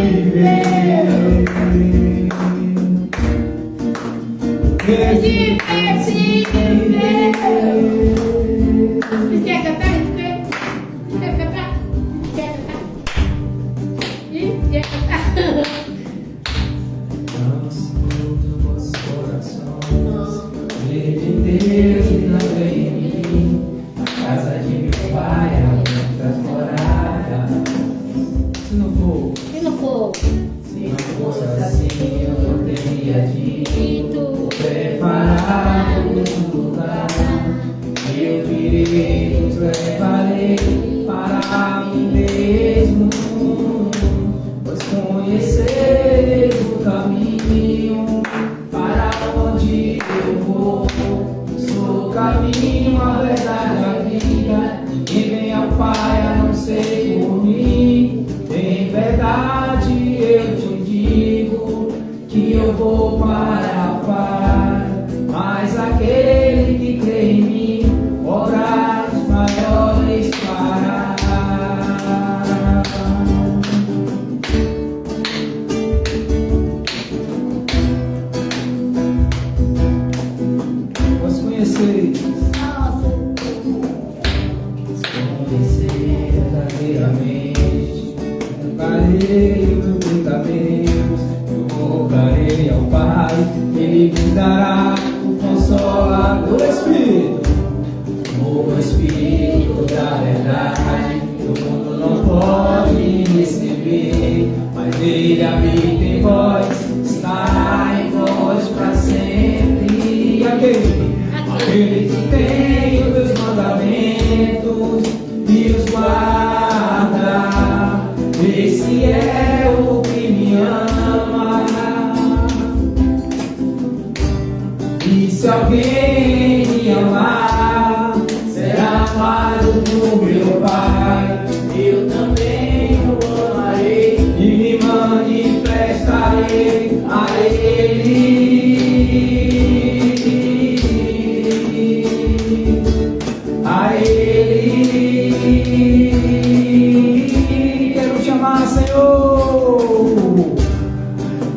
desde impossível. Quer cantar? Quer cantar? Quer cantar? Quer cantar? Transforma os corações, crê em Deus e não crê em mim. A casa de meu pai há muitas moradas. Se não for, Se não for, se verdadeiramente. Levarei o meu fundamento, eu rogarei ao Pai, Ele me dará o Consolador Espírito, o Espírito da verdade, que o mundo não pode receber, mas Ele habita em vós, estará em vós para sempre. Aquele que tem os meus mandamentos e os guarda, esse é o que me ama. E se alguém me amar, será amado por meu Pai. Eu também o amarei e me manifestarei a Ele. A Ele. Quero te amar, Senhor.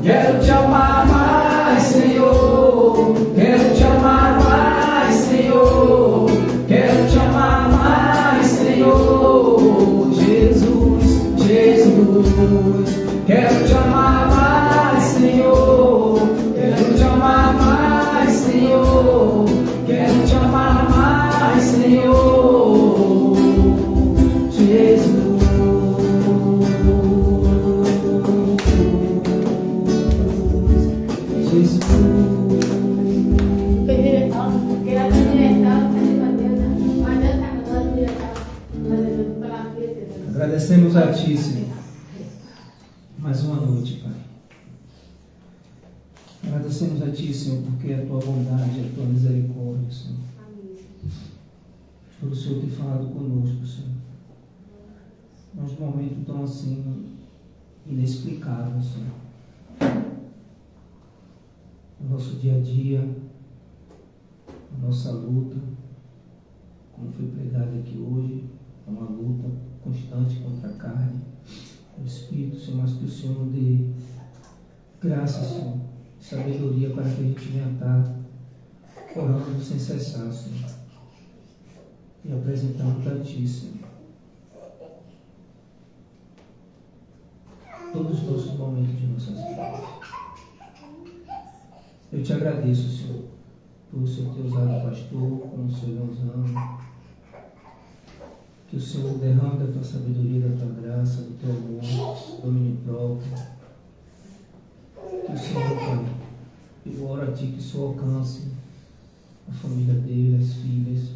Quero te amar mais, Senhor. Quero te amar mais, Senhor. Quero te amar mais, Senhor. Jesus, Jesus. Quero te amar mais, Senhor. Quero te amar mais, Senhor. Quero te amar mais, Senhor. Jesus. Jesus. Agradecemos a Ti, Senhor, mais uma noite, Pai. Agradecemos a Ti, Senhor, porque a Tua bondade, a Tua misericórdia, Senhor. Por o Senhor ter falado conosco, Senhor. Num momento tão assim, inexplicável, Senhor. No nosso dia a dia, na nossa luta, como foi pregado aqui hoje, é uma luta constante contra a carne, o Espírito, Senhor, mas que o Senhor nos dê graça, Senhor, sabedoria para que a gente venha estar orando sem cessar, Senhor, e apresentando a Ti, Senhor, todos os nossos momentos de nossas vidas. Eu te agradeço, Senhor, por o Senhor ter usado o pastor, como o Senhor vem usando. Que o Senhor derrame da Tua sabedoria, da Tua graça, do Teu amor, domínio próprio. Que o Senhor, Pai, eu oro a Ti que o Senhor alcance a família dele, as filhas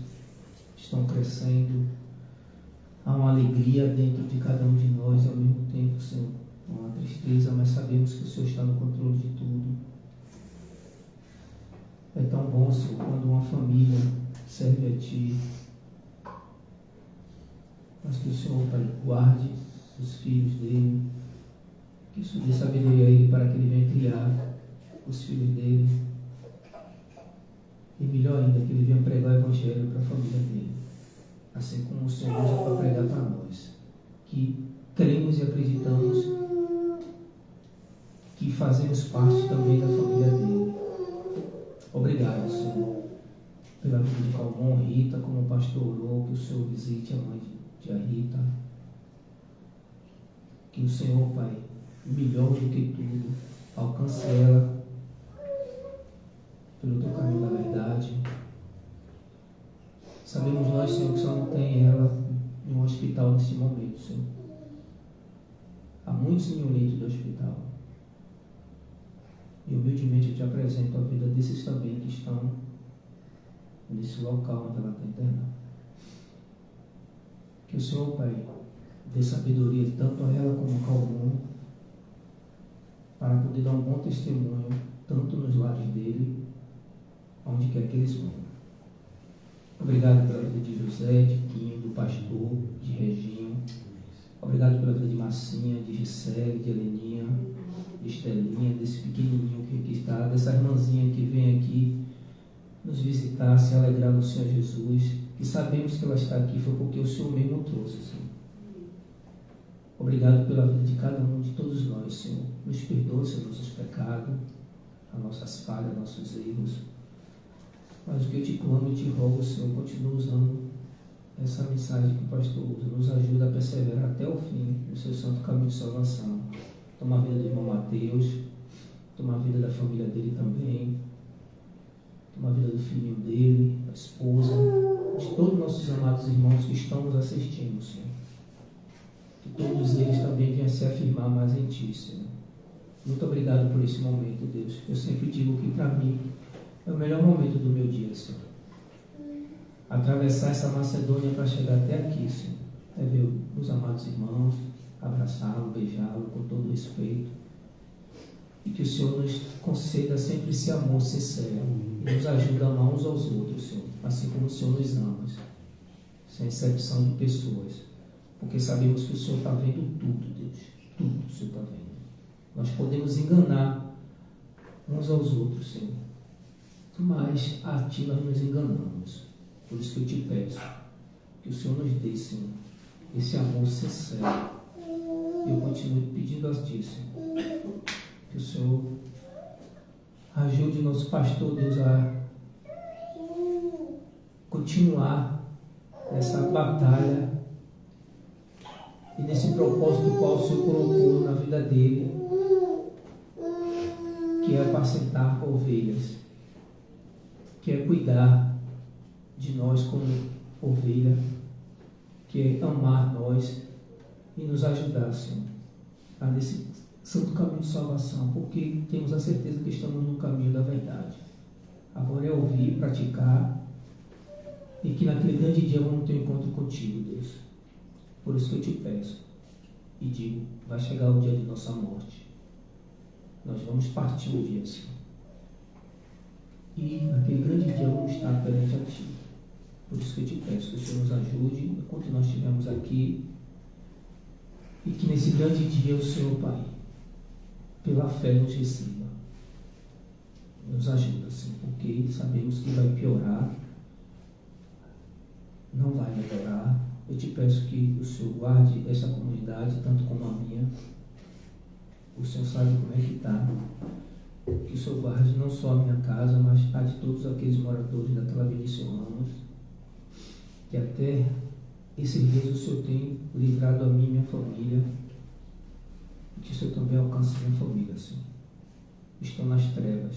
que estão crescendo. Há uma alegria dentro de cada um de nós e ao mesmo tempo, Senhor, uma tristeza, mas sabemos que o Senhor está no controle de tudo. É tão bom, Senhor, quando uma família serve a Ti, mas que o Senhor, Pai, guarde os filhos dele, que o Senhor dê sabedoria a ele para que ele venha criar os filhos dele, e melhor ainda, que ele venha pregar o Evangelho para a família dele, assim como o Senhor usa para pregar para nós, que cremos e acreditamos que fazemos parte também da família dele. Obrigado, Senhor, pela vida de Calmon, Rita, como o pastor orou, que o Senhor visite a mãe de Rita, que o Senhor, Pai, melhor do que tudo, alcance ela pelo Teu caminho da verdade. Sabemos nós, Senhor, que só não tem ela em um hospital nesse momento, Senhor. Há muitos em um leito do hospital. E humildemente eu te apresento a vida desses também que estão nesse local onde ela está internada. Que o Senhor, Pai, dê sabedoria tanto a ela como ao Calmon, para poder dar um bom testemunho, tanto nos lares dele, onde quer que eles vão. Obrigado pela vida de José, de Quinho, do pastor, de Reginho. Obrigado pela vida de Massinha, de Gisele, de Heleninha, de Estelinha, desse pequenininho que aqui está, dessa irmãzinha que vem aqui nos visitar, se alegrar no Senhor Jesus, que sabemos que ela está aqui foi porque o Senhor mesmo trouxe, Senhor. Obrigado pela vida de cada um, de todos nós, Senhor. Nos perdoe, Senhor, nossos pecados, as nossas falhas, nossos erros. Mas o que eu te clamo e te rogo, Senhor, continua usando essa mensagem que o pastor usa nos ajuda a perseverar até o fim no seu santo caminho de salvação. Toma a vida do irmão Mateus, toma a vida da família dele também, toma a vida do filhinho dele, da esposa, de todos os nossos amados irmãos que estão nos assistindo, Senhor. Que todos eles também venham se afirmar mais em Ti, Senhor. Muito obrigado por esse momento, Deus. Eu sempre digo que para mim é o melhor momento do meu dia, Senhor. Atravessar essa Macedônia para chegar até aqui, Senhor. É ver os amados irmãos, abraçá-lo, beijá-lo com todo respeito. E que o Senhor nos conceda sempre esse amor sincero e nos ajude a amar uns aos outros, Senhor, assim como o Senhor nos ama, sem exceção de pessoas, porque sabemos que o Senhor está vendo tudo, Deus, tudo o Senhor está vendo. Nós podemos enganar uns aos outros, Senhor, mas a Ti nós nos enganamos. Por isso que eu te peço que o Senhor nos dê, Senhor, esse amor sincero. Eu continuo pedindo a Ti, Senhor, que o Senhor ajude o nosso pastor, Deus, a continuar nessa batalha e nesse propósito qual o Senhor colocou na vida dele, que é apacentar ovelhas, que é cuidar de nós como ovelha, que é amar nós e nos ajudar, Senhor, a nesse santo caminho de salvação, porque temos a certeza que estamos no caminho da verdade. Agora é ouvir, praticar, e que naquele grande dia vamos ter um encontro contigo, Deus. Por isso que eu te peço e digo, vai chegar o dia de nossa morte. Nós vamos partir um dia, Senhor. E naquele grande dia vamos estar perante a Ti. Por isso que eu te peço que o Senhor nos ajude enquanto nós estivermos aqui, e que nesse grande dia o Senhor, Pai, pela fé nos receba. Nos ajuda, Senhor, porque sabemos que vai piorar, não vai melhorar. Eu te peço que o Senhor guarde essa comunidade, tanto como a minha. O Senhor sabe como é que está. Que o Senhor guarde não só a minha casa, mas a de todos aqueles moradores daquela Vinícius Ramos, que até esses dias o Senhor tem livrado a mim e minha família. Que o Senhor também alcance minha família, Senhor. Estou nas trevas,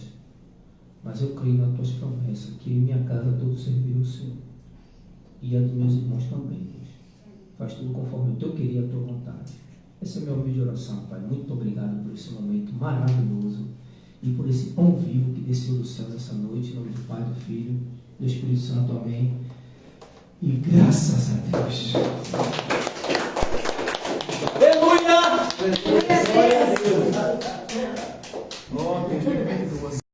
mas eu creio nas Tuas promessas, que em minha casa todos servirão o Senhor. E a dos meus irmãos também, Deus. Faz tudo conforme o Teu querer e a Tua vontade. Esse é o meu humilde de oração, Pai. Muito obrigado por esse momento maravilhoso e por esse pão vivo que desceu dos céus essa noite, em nome do Pai, do Filho e do Espírito Santo. Amém. E graças a Deus. Aleluia! Glória a Deus!